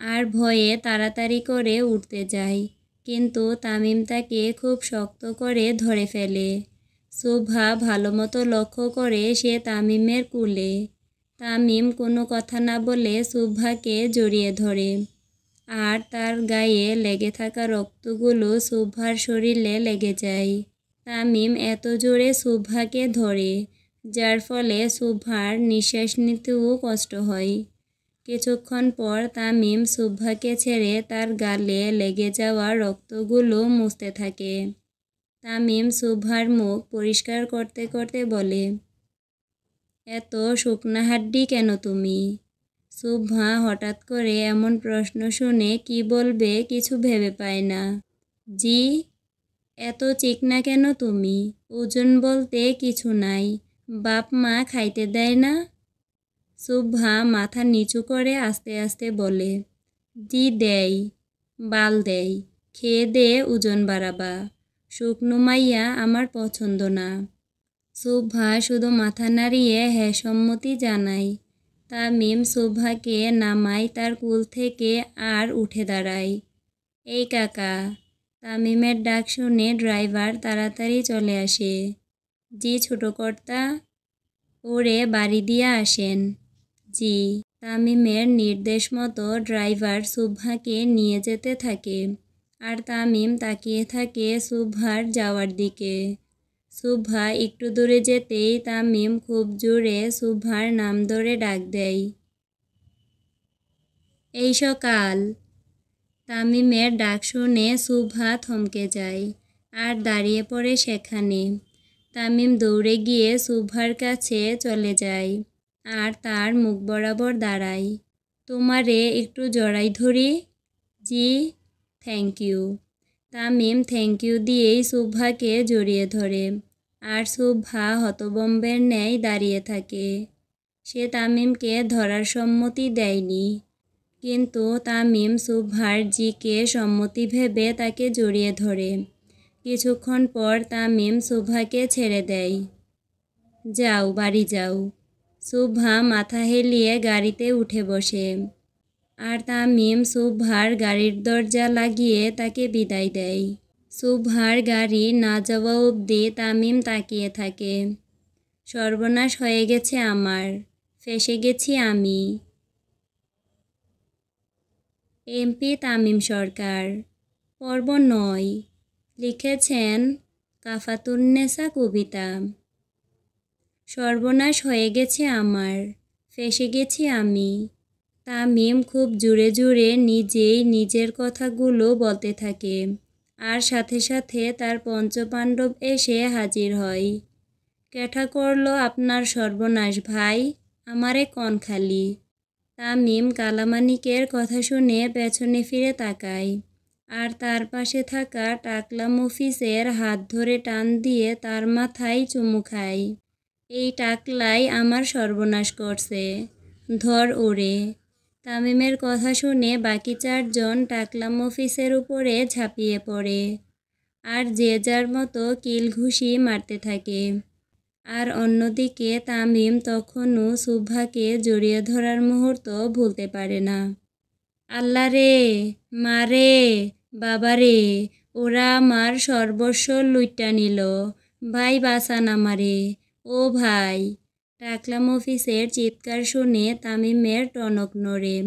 আর ভয়ে তাড়াতাড়ি করে উঠতে যায়, কিন্তু তামিম তাকে খুব শক্ত করে ধরে ফেলে। শুভ্রা ভালো মতো লক্ষ্য করে সে তামিমের কুলে। তামিম কোনো কথা না বলে শুভ্রাকে জড়িয়ে ধরে আর তার গায়ে লেগে থাকা রক্তগুলো শুভ্রার শরীরে লেগে যায়। তামিম এত জোরে শুভ্রাকে ধরে, যার ফলে শুভ্রার নিঃশ্বাস নিতেও কষ্ট হয়। কিছুক্ষণ পর তামিম শুভ্রাকে ছেড়ে তার গালে লেগে যাওয়া রক্তগুলো মুছতে থাকে। তামিম শুভ্রার মুখ পরিষ্কার করতে করতে বলে, এত শুকনা হাড্ডি কেন তুমি? শুভ্রা হঠাৎ করে এমন প্রশ্ন শুনে কি বলবে কিছু ভেবে পায় না। জি, এত চিকনা কেন তুমি? ওজন বলতে কিছু নাই, বাপ মা খাইতে দেয় না? শুভ্রা মাথা নিচু করে আস্তে আস্তে বলে, জি দেয়, বাল দেয়, খেয়ে দে ওজন বাড়াবা। শুকনো মাইয়া আমার পছন্দ না। শুভ্রা শুধু মাথা নাড়িয়ে হ্যাঁ সম্মতি জানায়। তামিম শুভ্রাকে নামায় তার কুল থেকে আর উঠে দাঁড়ায়। এই কাকা। তামিমের ডাক শুনে ড্রাইভার তাড়াতাড়ি চলে আসে। জি ছোট কর্তা, ওরে বাড়ি দিয়া আসেন। জি। তামিমের নির্দেশ মতো ড্রাইভার শুভ্রাকে নিয়ে যেতে থাকে আর তামিম তাকিয়ে থাকে শুভ্রার যাওয়ার দিকে। শুভ্রা একটু দূরে যেতেই তামিম খুব জোরে শুভ্রার নাম ধরে ডাক দেয়, এই সকাল। তামিমের ডাক শুনে শুভ্রা থমকে যায় আর দাঁড়িয়ে পড়ে সেখানে। তামিম দৌড়ে গিয়ে শুভ্রার কাছে চলে যায় আর তার মুখ বরাবর দাঁড়ায়। তোমারে একটু জড়াই ধরি? জি, thank you. Tamim thank you দিয়েই শুভ্রাকে জড়িয়ে ধরে, আর শুভ্রা হতবম্বের ন্যায় দাঁড়িয়ে থাকে। সে তামিমকে ধরার সম্মতি দেয়নি, কিন্তু তামিম শুভ্রার জিকে সম্মতি ভেবে তাকে জড়িয়ে ধরে। কিছুক্ষণ পর তামিম শুভ্রাকে ছেড়ে দেয়। যাও, বাড়ি যাও। শুভ্রা মাথা হেলিয়ে গাড়িতে উঠে বসে, আর তামিম শুভ্রার গাড়ির দরজা লাগিয়ে তাকে বিদায় দেয়। শুভ্রার গাড়ি না যাওয়া অবধি তামিম তাকিয়ে থাকে। সর্বনাশ হয়ে গেছে আমার, ফেঁসে গেছি আমি। এমপি তামিম সরকার। পর্ব 9। লিখেছেন কাফাতুন্নেসা কবিতা। সর্বনাশ হয়ে গেছে আমার, ফেঁসে গেছি আমি। তামিম খুব জোরে জোরে নিজেই নিজের কথাগুলো বলতে থাকে, আর সাথে সাথে তার পঞ্চপাণ্ডব এসে হাজির হয়। কেঠা করলো আপনার সর্বনাশ ভাই, আমারে কন খালি। তামিম কালামানিকের কথা শুনে পেছনে ফিরে তাকায়, আর তার পাশে থাকা টাকলা মফিজের হাত ধরে টান দিয়ে তার মাথায় চুমু খায়। এই টাকলাই আমার সর্বনাশ করছে, ধর ওরে। তামিমের কথা শুনে বাকি 4 জন টাকলা মফিজের উপরে ঝাঁপিয়ে পড়ে, আর যে যার মতো কিল ঘুষি মারতে থাকে। আর অন্যদিকে তামিম তখনও শুভ্রাকে জড়িয়ে ধরার মুহূর্ত ভুলতে পারে না। আল্লাহ রে, মারে, বাবারে, ওরা আমার সর্বস্ব লুইট্টা নিল, ভাই বাঁচান আমারে, ও ভাই। টাকলা মফিজের চিৎকার শুনে তামিমের টনক নড়ে।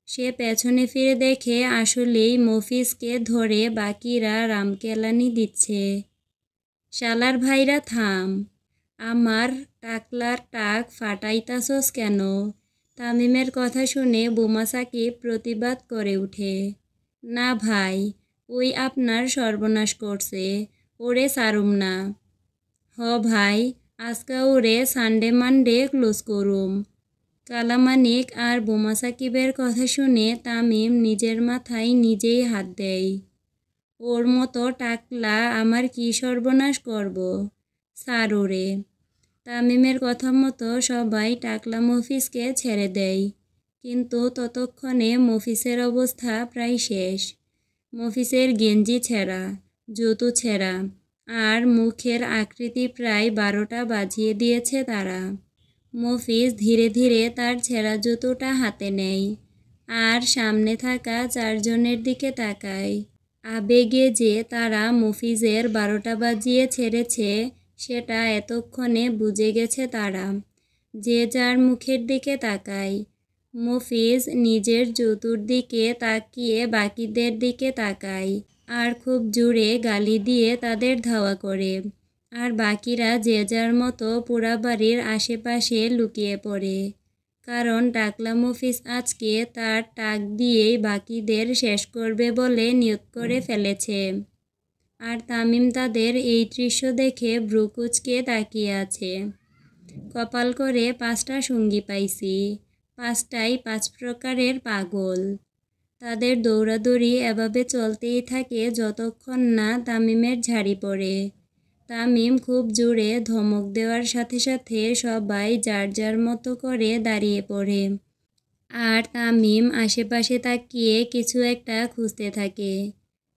সে পেছনে ফিরে দেখে আসলেই মফিজকে ধরে বাকিরা রামকেলানি দিচ্ছে। শালার ভাইরা থাম, আমার টাকলার টাক ফাটাইতাছস কেন? তামিমের কথা শুনে বোমা সাকিব প্রতিবাদ করে ওঠে। না ভাই, ওই আপনার সর্বনাশ করছে, ওরে সারুম না। হ ভাই, আজকা ওরে সানডে মানডে ক্লোজ করুম। কালামানিক আর বোমা সাকিবের কথা শুনে তামিম নিজের মাথায় নিজেই হাত দেয়। ওর মতো টাকলা আমার কি সর্বনাশ করব, সার ওরে। তামিমের কথা মতো সবাই টাকলা মফিজকে ছেড়ে দেয়, কিন্তু ততক্ষণে মফিজের অবস্থা প্রায় শেষ। মফিজের গেঞ্জি ছেঁড়া, জুতো ছেঁড়া, আর মুখের আকৃতি প্রায় 12টা বাজিয়ে দিয়েছে তারা। মফিজ ধীরে ধীরে তার ছেঁড়া জুতোটা হাতে নেয়, আর সামনে থাকা 4 জনের দিকে তাকায়। আবেগে যে তারা মফিজের 12টা বাজিয়ে ছেড়েছে সেটা এতক্ষণে বুঝে গেছে তারা। যে যার মুখের দিকে তাকায়। মফিজ নিজের জুতোর দিকে তাকিয়ে বাকিদের দিকে তাকায়, আর খুব জোরে গালি দিয়ে তাদের ধাওয়া করে। আর বাকিরা যে যার মতো পোড়াবাড়ির আশেপাশে লুকিয়ে পড়ে, কারণ টাকলা মফিজ আজকে তার টাক দিয়েই বাকিদের শেষ করবে বলে নিয়ত করে ফেলেছে। আর তামিম তাদের এই দৃশ্য দেখে ভ্রু কুঁচকে তাকিয়ে আছে। কপাল করে 5টা সঙ্গী পাইছি, 5টাই 5 প্রকারের পাগল। তাদের দৌড়াদৌড়ি এভাবে চলতেই থাকে যতক্ষণ না তামিমের ঝাড়ি পড়ে। তামিম খুব জোরে ধমক দেওয়ার সাথে সাথে সবাই যার যার মতো করে দাঁড়িয়ে পড়ে, আর তামিম আশেপাশে তাকিয়ে কিছু একটা খুঁজতে থাকে।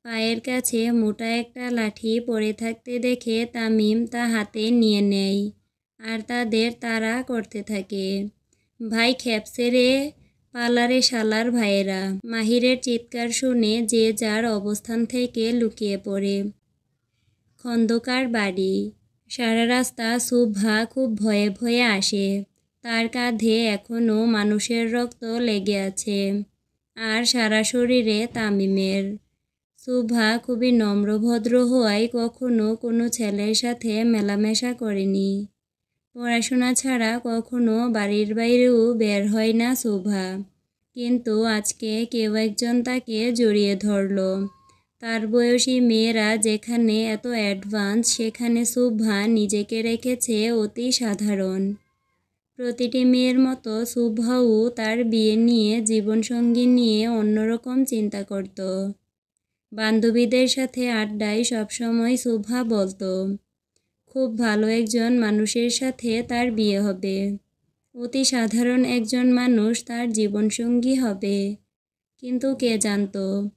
পায়ের কাছে মোটা একটা লাঠি পড়ে থাকতে দেখে তামিম তা হাতে নিয়ে নেয়, আর তাদের তাড়া করতে থাকে। ভাই খেপসে রে, পালারে শালার ভাইয়েরা। মাহিরের চিৎকার শুনে যে যার অবস্থান থেকে লুকিয়ে পড়ে। খন্দকার বাড়ি। সারা রাস্তা শুভ্রা খুব ভয়ে ভয়ে আসে। তার কাঁধে এখনও মানুষের রক্ত লেগে আছে, আর সারা শরীরে তামিমের। শুভ্রা খুবই নম্রভদ্র হওয়ায় কখনো কোনো ছেলের সাথে মেলামেশা করেনি। পড়াশোনা ছাড়া কখনো বাড়ির বাইরেও বের হয় না শুভ্রা, কিন্তু আজকে কেউ একজন তাকে জড়িয়ে ধরল। তার বয়সী মেয়েরা যেখানে এত অ্যাডভান্স, সেখানে শুভ্রা নিজেকে রেখেছে অতি সাধারণ। প্রতিটি মেয়ের মতো শুভ্রাও তার বিয়ে নিয়ে, জীবনসঙ্গী নিয়ে অন্যরকম চিন্তা করত। বান্ধবীদের সাথে আড্ডায় সবসময় শুভা বলতো, খুব ভালো একজন মানুষের সাথে তার বিয়ে হবে, অতি সাধারণ একজন মানুষ তার জীবনসঙ্গী হবে। কিন্তু কে জানতো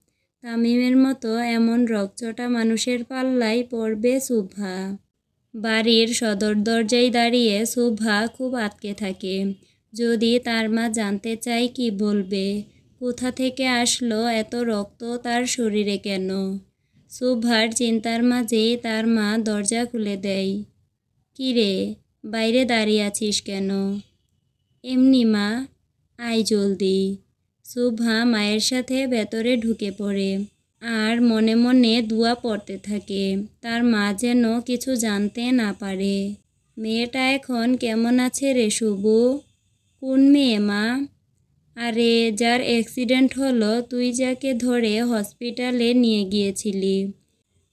তামিমের মতো এমন রকচটা মানুষের পাল্লায় পড়বে শুভা। বাড়ির সদর দরজায় দাঁড়িয়ে শুভা খুব আটকে থাকে। যদি তার মা জানতে চায় কি বলবে, কোথা থেকে আসলো এত রক্ত তার শরীরে কেন? শুভার চিন্তার মাঝেই তার মা দরজা খুলে দেয়। "কি রে, বাইরে দাঁড়িয়ে আছিস কেন?" "এমনি মা, আয় জলদি।" শুভা মায়ের সাথে ভেতরে ঢুকে পড়ে আর মনে মনে দোয়া পড়তে থাকে তার মা যেন কিছু জানতে না পারে। "মেয়েটা এখন কেমন আছে রে শুভু?" "কোন মেয়ে মা?" "আরে যার অ্যাক্সিডেন্ট হলো, তুই যাকে ধরে হসপিটালে নিয়ে গিয়েছিলি।"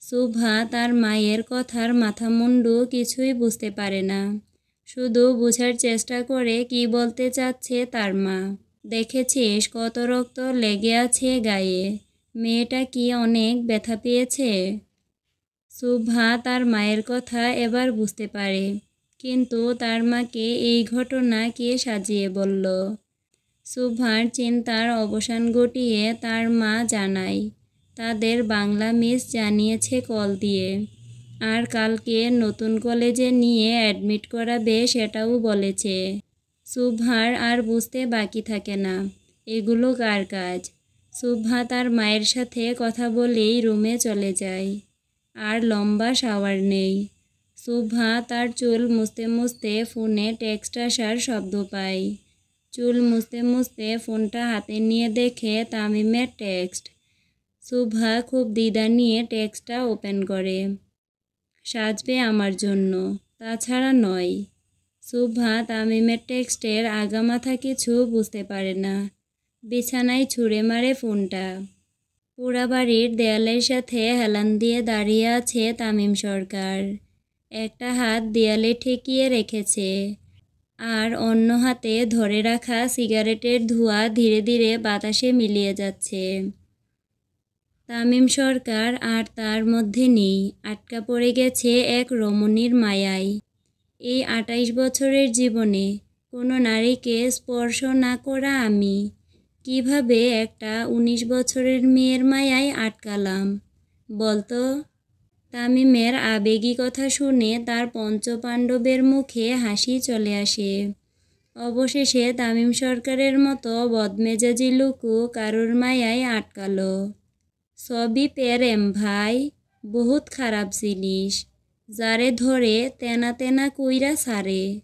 শুভা তার মায়ের কথার মাথামুন্ডু কিছুই বুঝতে পারে না, শুধু বোঝার চেষ্টা করে কি বলতে চাচ্ছে তার মা। "দেখেছিস কত রক্ত লেগে আছে গায়ে? মেয়েটা কি অনেক ব্যথা পেয়েছে?" শুভা তার মায়ের কথা এবার বুঝতে পারে, কিন্তু তার মাকে এই ঘটনা কে সাজিয়ে বলল? শুভার চিন্তার অবসান ঘটিয়ে তার মা জানায়, তাদের বাংলা মিস জানিয়েছে কল দিয়ে, আর কালকে নতুন কলেজে নিয়ে অ্যাডমিট করাবে সেটাও বলেছে। শুভার আর বুঝতে বাকি থাকে না এগুলো কার কাজ। শুভা তার মায়ের সাথে কথা বলেই রুমে চলে যায়। আর লম্বা শাওয়ার নেই। শুভা তার চুল মুছতে মুছতে ফোনে টেক্সট আসার শব্দ পায়। চুল মুছতে মুছতে ফোনটা হাতে নিয়ে দেখে তামিমের টেক্সট। শুভা খুব দ্বিধা নিয়ে টেক্সটটা ওপেন করে। "সাজবে আমার জন্য, তাছাড়া নয়।" শুভা তামিমের টেক্সটের আগামাথা কিছু বুঝতে পারে না। বিছানায় ছুঁড়ে মারে ফোনটা। পুরা বাড়ির দেয়ালের সাথে হেলান দিয়ে দাঁড়িয়ে আছে তামিম সরকার। একটা হাত দেয়ালে ঠেকিয়ে রেখেছে, আর অন্য হাতে ধরে রাখা সিগারেটের ধোঁয়া ধীরে ধীরে বাতাসে মিলিয়ে যাচ্ছে। তামিম সরকার আর তার মধ্যে নেই, আটকা পড়ে গেছে এক রমণীর মায়ায়। এই 28 বছরের জীবনে কোনো নারীকে স্পর্শ না করা আমি কিভাবে একটা 19 বছরের মেয়ের মায়ায় আটকালাম বলতো? তামিমের আবেগী কথা শুনে তার পঞ্চপাণ্ডবের মুখে হাসি চলে আসে। অবশেষে তামিম সরকারের মতো বদমেজাজি লোকও কারোর মায়ায় আটকালো। সবই প্রেম ভাই, বহুত খারাপ জিনিস, যারে ধরে তেনা তেনা কইরা ছাড়ে।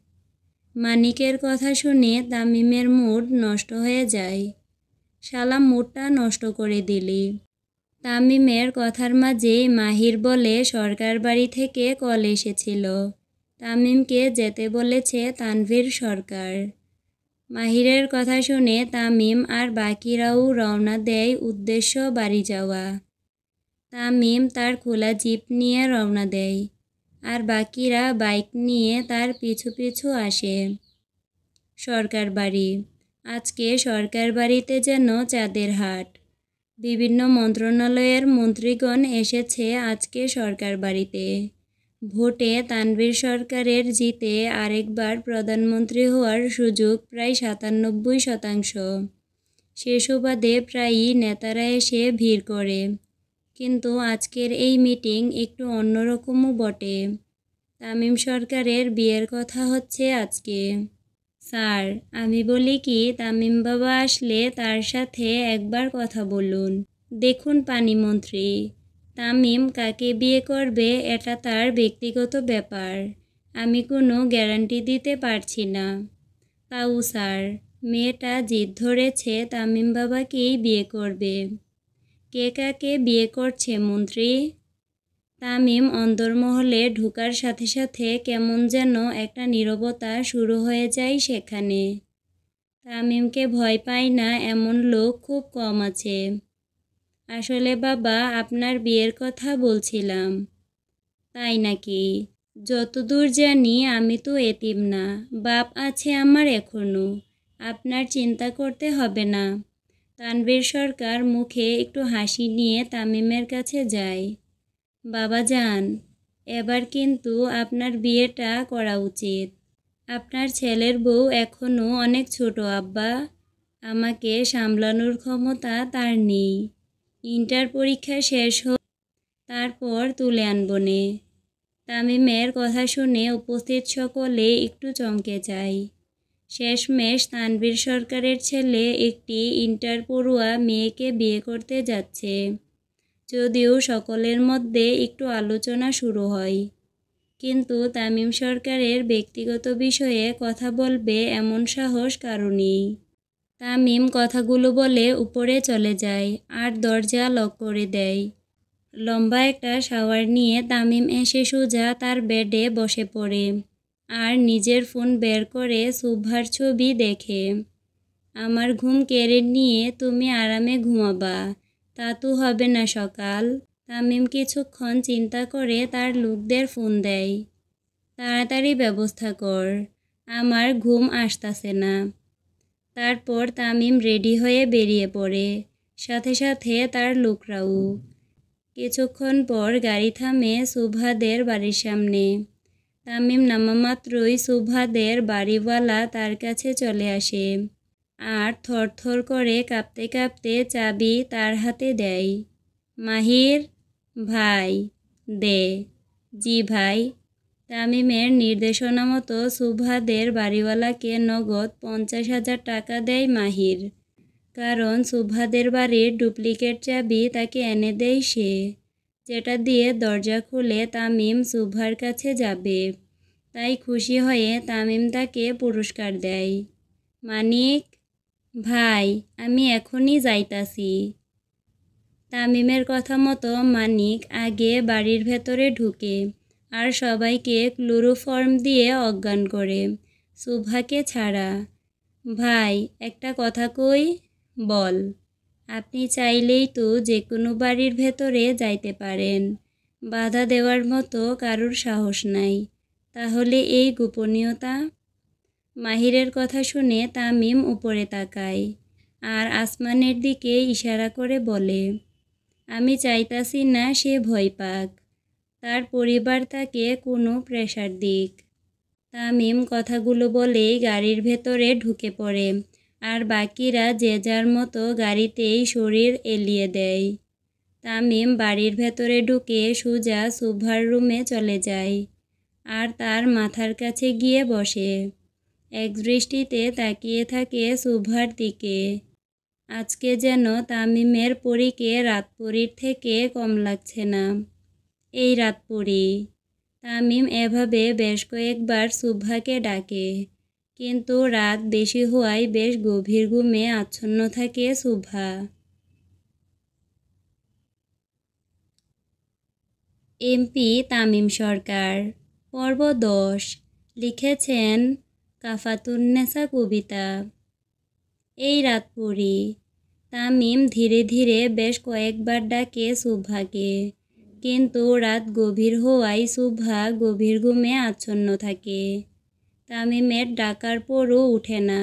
মানিকের কথা শুনে তামিমের মুড নষ্ট হয়ে যায়। শালা মুডটা নষ্ট করে দিলি। তামিমের কথার মাঝেই মাহির বলে সরকার বাড়ি থেকে কল এসেছিল। তামিমকে যেতে বলেছে তানভীর সরকার। মাহিরের কথা শুনে তামিম আর বাকিরাও রওনা দেয় উদ্দেশ্য বাড়ি যাওয়া। তামিম তার খোলা জিপ নিয়ে রওনা দেয়, আর বাকিরা বাইক নিয়ে তার পিছু পিছু আসে। সরকার বাড়ি। আজকে সরকার বাড়িতে যেন চাঁদের হাট। বিভিন্ন মন্ত্রণালয়ের মন্ত্রীগণ এসেছে আজকে সরকার বাড়িতে। ভোটে তানভীর সরকারের জিতে আরেকবার প্রধানমন্ত্রী হওয়ার সুযোগ প্রায় 97%। সে সুবাদে প্রায়ই নেতারা এসে ভিড় করে। কিন্তু আজকের এই মিটিং একটু অন্যরকমও বটে। তামিম সরকারের বিয়ের কথা হচ্ছে আজকে। স্যার, আমি বলি কি, তামিম বাবা আসলে তার সাথে একবার কথা বলুন। দেখুন পানিমন্ত্রী, তামিম কাকে বিয়ে করবে এটা তার ব্যক্তিগত ব্যাপার, আমি কোনো গ্যারান্টি দিতে পারছি না। তাও স্যার, মেয়েটা জিদ ধরেছে তামিম বাবাকেই বিয়ে করবে। কে কাকে বিয়ে করছে মন্ত্রী? তামিম অন্দরমহলে ঢোকার সাথে সাথে কেমন যেন একটা নীরবতা শুরু হয়ে যায় সেখানে। তামিমকে ভয় পায় না এমন লোক খুব কম আছে। আসলে বাবা, আপনার বিয়ের কথা বলছিলাম। তাই নাকি? যতদূর জানি আমি তো এতিম না, বাপ আছে আমার এখনো, আপনার চিন্তা করতে হবে না। তানভীর সরকার মুখে একটু হাসি নিয়ে তামিমের কাছে যায়। বাবাজান, এবার কিন্তু আপনার বিয়েটা করা উচিত। আপনার ছেলের বউ এখনও অনেক ছোট আব্বা। আমাকে সামলানোর ক্ষমতা তার নেই। ইন্টার পরীক্ষা শেষ হোক, তারপর তুলে আনবনে। তামিমের কথা শুনে উপস্থিত সকলে একটু চমকে যায়। শেষমেশ তানভীর সরকারের ছেলে একটি ইন্টার পড়ুয়া মেয়েকে বিয়ে করতে যাচ্ছে। যদিও সকলের মধ্যে একটু আলোচনা শুরু হয়, কিন্তু তামিম সরকারের ব্যক্তিগত বিষয়ে কথা বলবে এমন সাহস কারো নেই। তামিম কথাগুলো বলে উপরে চলে যায় আর দরজা লক করে দেয়। লম্বা একটা শাওয়ার নিয়ে তামিম এসে সোজা তার বেডে বসে পড়ে আর নিজের ফোন বের করে শুভ্রার ছবি দেখে। আমার ঘুম কেড়ে নিয়ে তুমি আরামে ঘুমাবা, তা তো হবে না সকাল। তামিম কিছুক্ষণ চিন্তা করে তার লোকদের ফোন দেয়। তাড়াতাড়ি ব্যবস্থা কর, আমার ঘুম আসতাছে না। তারপর তামিম রেডি হয়ে বেরিয়ে পড়ে, সাথে সাথে তার লোকরাও। কিছুক্ষণ পর গাড়ি থামে শুভ্রাদের বাড়ির সামনে। তামিম নামা মাত্রই শুভ্রাদের বাড়িওয়ালা তার কাছে চলে আসে আর থরথর করে কাঁপতে কাঁপতে চাবি তার হাতে দেয়। মাহির ভাই, দে। জি ভাই। তামিমের নির্দেশনা মতো শুভ্রাদের বাড়িওয়ালাকে নগদ 50,000 টাকা দেয় মাহির, কারণ শুভ্রাদের বাড়ির ডুপ্লিকেট চাবি তাকে এনে দেয় সে, যেটা দিয়ে দরজা খুলে তামিম শুভ্রার কাছে যাবে। তাই খুশি হয়ে তামিম তাকে পুরস্কার দেয়। মানিক ভাই, আমি এখনই যাইতাছি। তামিমের কথা মতো মানিক আগে বাড়ির ভেতরে ঢুকে আর সবাইকে ক্লোরোফর্ম দিয়ে অজ্ঞান করে, শুভ্রাকে ছাড়া। ভাই, একটা কথা কই। বল। আপনি চাইলেই তো যে কোনো বাড়ির ভেতরে যাইতে পারেন, বাধা দেওয়ার মতো কারুর সাহস নাই, তাহলে এই গোপনীয়তা? মাহিরের কথা শুনে তামিম উপরে তাকায় আর আসমানের দিকে ইশারা করে বলে, আমি চাইতাছি না সে ভয় পাক, তার পরিবার তাকে কোনো প্রেশার দিক। তামিম কথাগুলো বলেই গাড়ির ভেতরে ঢুকে পড়ে আর বাকিরা যে যার মতো গাড়িতেই শরীর এলিয়ে দেয়। তামিম বাড়ির ভেতরে ঢুকে সোজা শুভ্রার রুমে চলে যায় আর তার মাথার কাছে গিয়ে বসে। এক দৃষ্টিতে তাকিয়ে থাকে শুভ্রার দিকে। আজকে যেন তামিমের পরীকে রাতপরীর থেকে কম লাগছে না। এই রাতপরী। তামিম এভাবে বেশ কয়েকবার শুভ্রাকে ডাকে, কিন্তু রাত বেশি হওয়ায় বেশ গভীর ঘুমে আচ্ছন্ন থাকে শুভ্রা। এমপি তামিম সরকার। পর্ব 10। লিখেছেন কাফাতুন্নেসা কবিতা। এই রাতপরী। তামিম ধীরে ধীরে বেশ কয়েকবার ডাকে শুভ্রাকে, কিন্তু রাত গভীর হওয়ায় শুভ্রা গভীর ঘুমে আচ্ছন্ন থাকে। তামিমের ডাকার পরও উঠে না।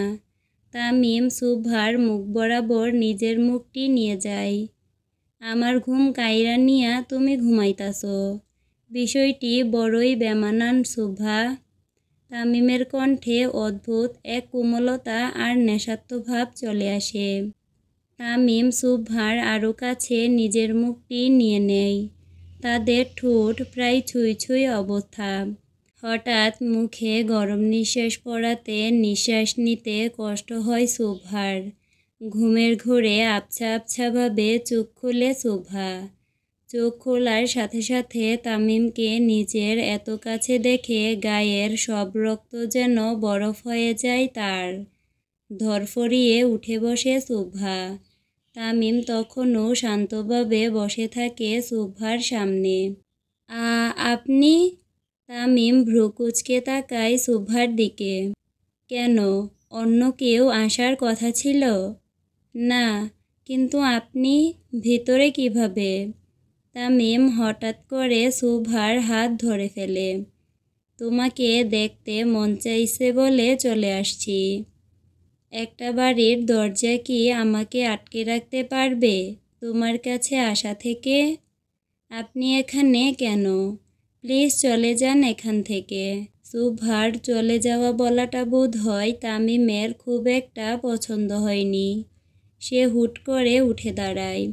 তামিম শুভ্রার মুখ বরাবর নিজের মুখটি নিয়ে যায়। আমার ঘুম কাইরা নিয়া তুমি ঘুমাইতাছ, বিষয়টি বড়ই বেমানান শুভ্রা। তামিমের কণ্ঠে অদ্ভুত এক কোমলতা আর নেশাত্মভাব চলে আসে। তামিম শুভ্রার আরও কাছে নিজের মুখটি নিয়ে নেয়। তাদের ঠোঁট প্রায় ছুঁই ছুঁই অবস্থা। হঠাৎ মুখে গরম নিঃশ্বাস পড়াতে নিঃশ্বাস নিতে কষ্ট হয় শুভ্রার। ঘুমের ঘোরে আবছা আবছাভাবে চোখ খুলে শুভ্রা। চোখ খোলার সাথে সাথে তামিমকে নিজের এত কাছে দেখে গায়ের সব রক্ত যেন বরফ হয়ে যায় তার। ধরফরিয়ে উঠে বসে শুভ্রা। তামিম তখনও শান্তভাবে বসে থাকে শুভ্রার সামনে। আপনি? তামিম ভ্রু কুঁচকে তাকায় শুভ্রার দিকে। কেন, অন্য কেউ আসার কথা ছিল? না, কিন্তু আপনি ভিতরে কিভাবে? তামিম হঠাৎ করে শুভ্রার হাত ধরে ফেলে। তোমাকে দেখতে মন চাইছে বলে চলে আসছি। একটা বাড়ির দরজা কি আমাকে আটকে রাখতে পারবে তোমার কাছে আসা থেকে? আপনি এখানে কেন? প্লিজ চলে যান এখান থেকে। সুভার চলে যাওয়া বলাটা বোধ হয় তামিমের খুব একটা পছন্দ হয়নি। সে হুট করে উঠে দাঁড়ায়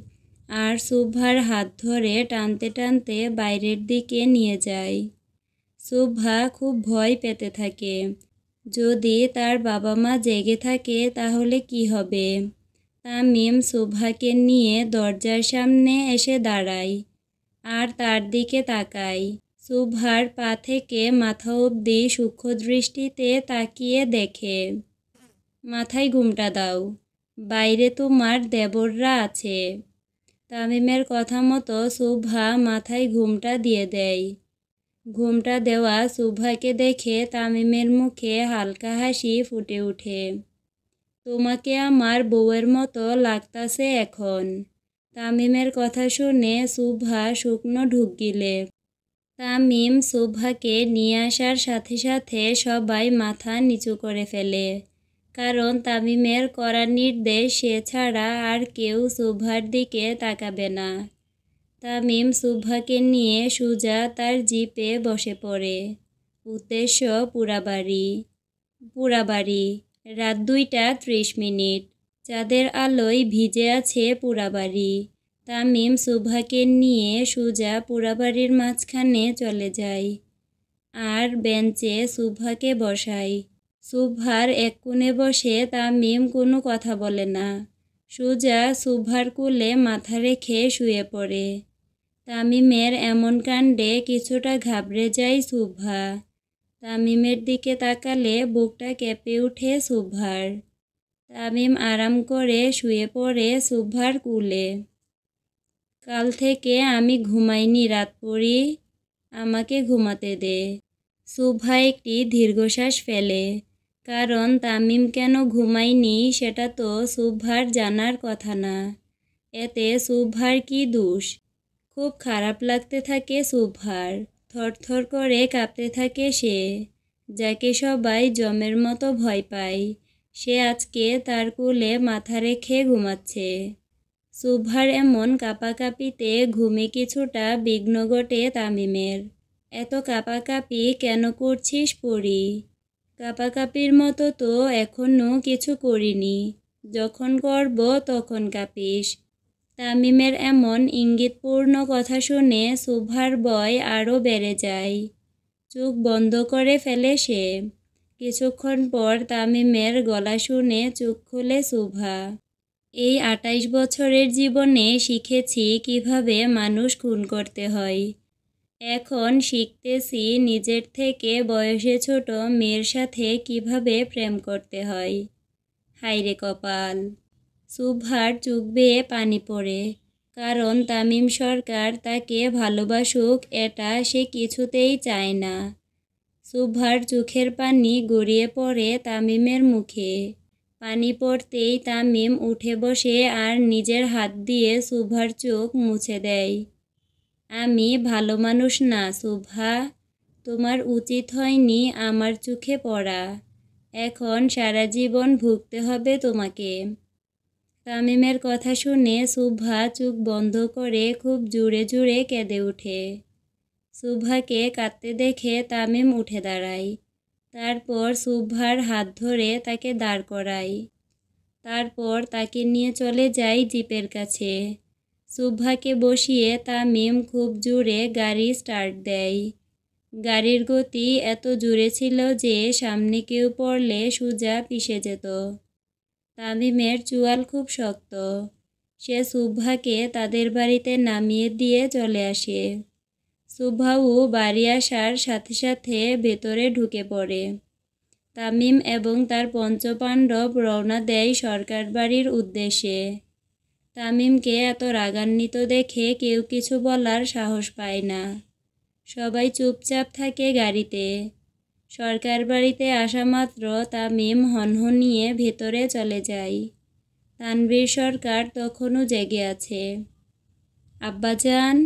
আর সুভার হাত ধরে টানতে টানতে বাইরের দিকে নিয়ে যায়। সুভা খুব ভয় পেতে থাকে। যদি তার বাবা মা জেগে থাকে তাহলে কি হবে? তামিম সুভাকে নিয়ে দরজার সামনে এসে দাঁড়ায় আর তার দিকে তাকায়। সুভার পা থেকে মাথা অবধি সূক্ষ্ম দৃষ্টিতে তাকিয়ে দেখে। মাথায় ঘুমটা দাও, বাইরে তোমার দেবররা আছে। তামিমের কথা মতো সুভা মাথায় ঘুমটা দিয়ে দেয়। ঘুমটা দেওয়া সুভাকে দেখে তামিমের মুখে হালকা হাসি ফুটে ওঠে। তোমাকে আমার বউয়ের মতো লাগতাছে এখন। তামিমের কথা শুনে সুভা শুকনো ঢুক গিলে। তামিম সুভাকে নিয়ে আসার সাথে সাথে সবাই মাথা নিচু করে ফেলে, কারণ তামিমের কড়া নির্দেশ সে ছাড়া আর কেউ সুভার দিকে তাকাবে না। তামিম সুভাকে নিয়ে সোজা তার জিপে বসে পড়ে। উদ্দেশ্য পুরাবাড়ি। রাত 2:30। চাঁদের আলোয় ভিজে আছে পুরাবাড়ি। তামিম সুভাকে নিয়ে সোজা পুরাবাড়ির মাঝখানে চলে যায় আর বেঞ্চে সুভাকে বসায়। সুভার এক কোণে বসে তামিম কোনো কথা বলে না, সোজা সুভার কোলে মাথা রেখে শুয়ে পড়ে। তামিমের এমন কাণ্ডে কিছুটা ঘাবড়ে যায় সুভা। তামিমের দিকে তাকালে বুকটা কেঁপে ওঠে সুভার। তামিম আরাম করে শুয়ে পড়ে সুভার কোলে। কাল থেকে আমি ঘুমাইনি রাতপুরি, আমাকে ঘুমাতে দে। সুভা একটি দীর্ঘশ্বাস ফেলে, কারণ তামিম কেন ঘুমায়নি সেটা তো সুভার জানার কথা না। এতে সুভার কি দোষ? খুব খারাপ লাগতে থাকে সুভার। থরথর করে কাঁপতে থাকে সে, যাকে সবাই যমের মতো ভয় পায়। সে আজকে তার কোলে মাথা রেখে ঘুমাচ্ছে। সুভার এমন কাঁপাকাঁপিতে ঘুমে কিছুটা বিঘ্ন ঘটে তামিমের। এত কাঁপাকাঁপি কেন করছিস পরি? কাঁপাকাঁপির মতো তো এখনও কিছু করিনি, যখন করব তখন কাঁপিস। তামিমের এমন ইঙ্গিতপূর্ণ কথা শুনে সুভার ভয় আরও বেড়ে যায়। চোখ বন্ধ করে ফেলে সে। কিছুক্ষণ পর তামিমের গলা শুনে চোখ খুলে সুভা। এই 28 বছরের জীবনে শিখেছি কিভাবে মানুষ খুন করতে হয়। এখন শিখতেছি নিজের থেকে বয়সে ছোট মেয়ের সাথে কিভাবে প্রেম করতে হয়। হায়রে কপাল! সুভার চোখ বেয়ে পানি পড়ে, কারণ তামিম সরকার তাকে ভালোবাসুক এটা সে কিছুতেই চায় না। সুভার চোখের পানি গড়িয়ে পড়ে তামিমের মুখে। পানি পড়তেই তামিম উঠে বসে আর নিজের হাত দিয়ে সুভার চোখ মুছে দেয়। আমি ভালো মানুষ না সুভা, তোমার উচিত হয়নি আমার চোখে পড়া। এখন সারা জীবন ভুগতে হবে তোমাকে। তামিমের কথা শুনে সুভা চোখ বন্ধ করে খুব জোরে জোরে কেঁদে ওঠে। সুভাকে কাঁদতে দেখে তামিম উঠে দাঁড়ায়। তারপর সুভার হাত ধরে তাকে দাঁড় করায়। তারপর তাকে নিয়ে চলে যায় জিপের কাছে। সুভাকে বসিয়ে তামিম খুব জোরে গাড়ি স্টার্ট দেয়। গাড়ির গতি এত জোরে ছিল যে সামনে কেউ পড়লে সোজা পিষে যেত। তামিমের চোয়াল খুব শক্ত। সে সুভাকে তাদের বাড়িতে নামিয়ে দিয়ে চলে আসে। সুভাও বাড়ি আসার সাথে সাথে ভেতরে ঢুকে পড়ে। তামিম এবং তার পঞ্চপাণ্ডব রওনা দেয় সরকার বাড়ির উদ্দেশ্যে। তামিমকে এত রাগান্বিত দেখে কেউ কিছু বলার সাহস পায় না। সবাই চুপচাপ থাকে গাড়িতে। সরকার বাড়িতে আসা মাত্র তামিম হনহনিয়ে ভেতরে চলে যায়। তানভীর সরকার তখনও জেগে আছে। আব্বাজান?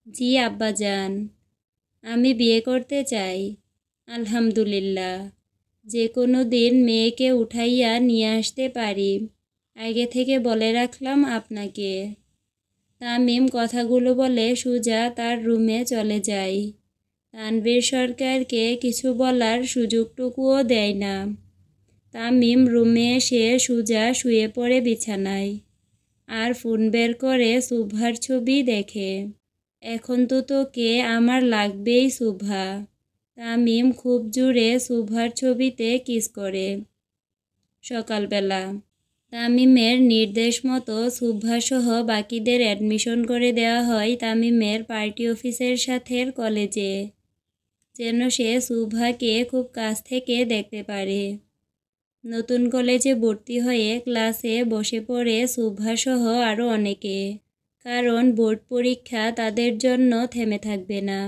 জি আব্বাজান, আমি বিয়ে করতে চাই। আলহামদুলিল্লাহ। যে কোনো দিন মেয়েকে উঠাইয়া নিয়ে আসতে পারি, আগে থেকে বলে রাখলাম আপনাকে। তামিম কথাগুলো বলে সোজা তার রুমে চলে যায়। তানভীর সরকারকে কিছু বলার সুযোগটুকুও দেয় না। তামিম রুমে এসে সোজা শুয়ে পড়ে বিছানায়, আর ফোন বের করে শুভার ছবি দেখে। এখন তো তোকে আমার লাগবেই শুভা। তামিম খুব জোরে শুভার ছবিতে কিস করে। সকালবেলা তামিমের নির্দেশ মতো শুভাসহ বাকিদের অ্যাডমিশন করে দেওয়া হয় তামিমের পার্টি অফিসের সাথে কলেজে, যেন সে শুভাকে খুব কাছ থেকে দেখতে পারে। নতুন কলেজে ভর্তি হয়ে ক্লাসে বসে পড়ে শুভাসহ আরও অনেকে, কারণ বোর্ড পরীক্ষা তাদের জন্য থেমে থাকবে না,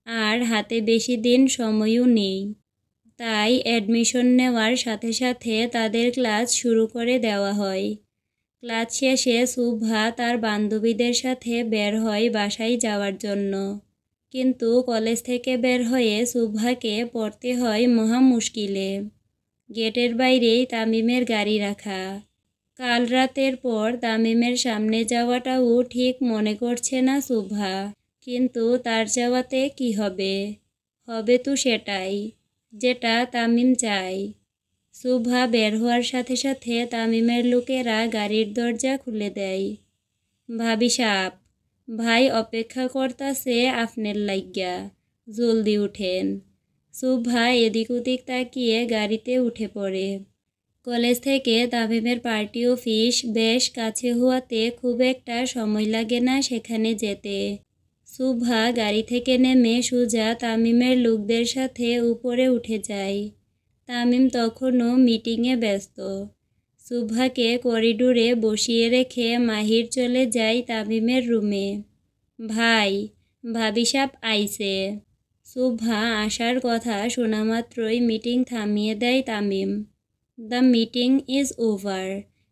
আর হাতে বেশি দিন সময়ও নেই। তাই অ্যাডমিশন নেওয়ার সাথে সাথে তাদের ক্লাস শুরু করে দেওয়া হয়। ক্লাস শেষে শুভা তার বান্ধবীদের সাথে বের হয় বাসায় যাওয়ার জন্য, কিন্তু কলেজ থেকে বের হয়ে শুভাকে পড়তে হয় মহা মুশকিলে। গেটের বাইরেই তামিমের গাড়ি রাখা। কাল রাতের পর তামিমের সামনে যাওয়াটাও ঠিক মনে করছে না শুভা, কিন্তু তার যাওয়াতে কি হবে? হবে তো সেটাই, যেটা তামিম চায়। শুভা বের হওয়ার সাথে সাথে তামিমের লোকেরা গাড়ির দরজা খুলে দেয়। ভাবি সাপ, ভাই অপেক্ষা করতাছে আপনার লাইগ্যা, জলদি উঠেন। শুভা এদিক ওদিক তাকিয়ে গাড়িতে উঠে পড়ে। কলেজ থেকে তামিমের পার্টি অফিস বেশ কাছে হওয়াতে খুব একটা সময় লাগে না সেখানে যেতে। শুভা গাড়ি থেকে নেমে সোজা তামিমের লোকদের সাথে উপরে উঠে যায়। তামিম তখনও মিটিংয়ে ব্যস্ত। শুভাকে করিডোরে বসিয়ে রেখে মাহির চলে যায় তামিমের রুমে। ভাই, ভাবি সাপ আইছে। শুভা আসার কথা শোনা মাত্রই মিটিং থামিয়ে দেয় Tamim. The meeting is over,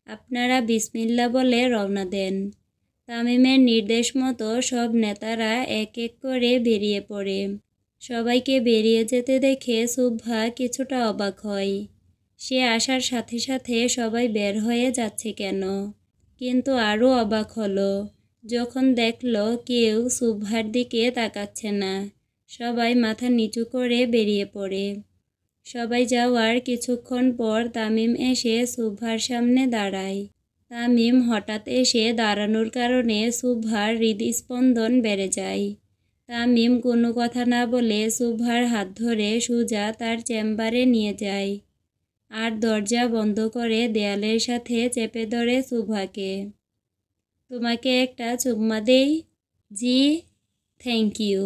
আপনারা বিসমিল্লা বলে রওনা দেন। তামিমের নির্দেশ মতো সব নেতারা এক এক করে বেরিয়ে পড়ে। সবাইকে বেরিয়ে যেতে দেখে শুভা কিছুটা অবাক হয়। সে আসার সাথে সাথে সবাই বের হয়ে যাচ্ছে কেন, কিন্তু আরও অবাক হলো যখন দেখল কেউ শুভার দিকে তাকাচ্ছে না। সবাই মাথা নিচু করে বেরিয়ে পড়ে। সবাই যাওয়ার কিছুক্ষণ পর তামিম এসে শুভার সামনে দাঁড়ায়। তামিম হঠাৎ এসে দাঁড়ানোর কারণে শুভার হৃদস্পন্দন বেড়ে যায়। তামিম কোনো কথা না বলে শুভার হাত ধরে সোজা তার চেম্বারে নিয়ে যায়, আর দরজা বন্ধ করে দেয়ালের সাথে চেপে ধরে শুভাকে। তোমাকে একটা চুম্মা দেই? জি, থ্যাংক ইউ।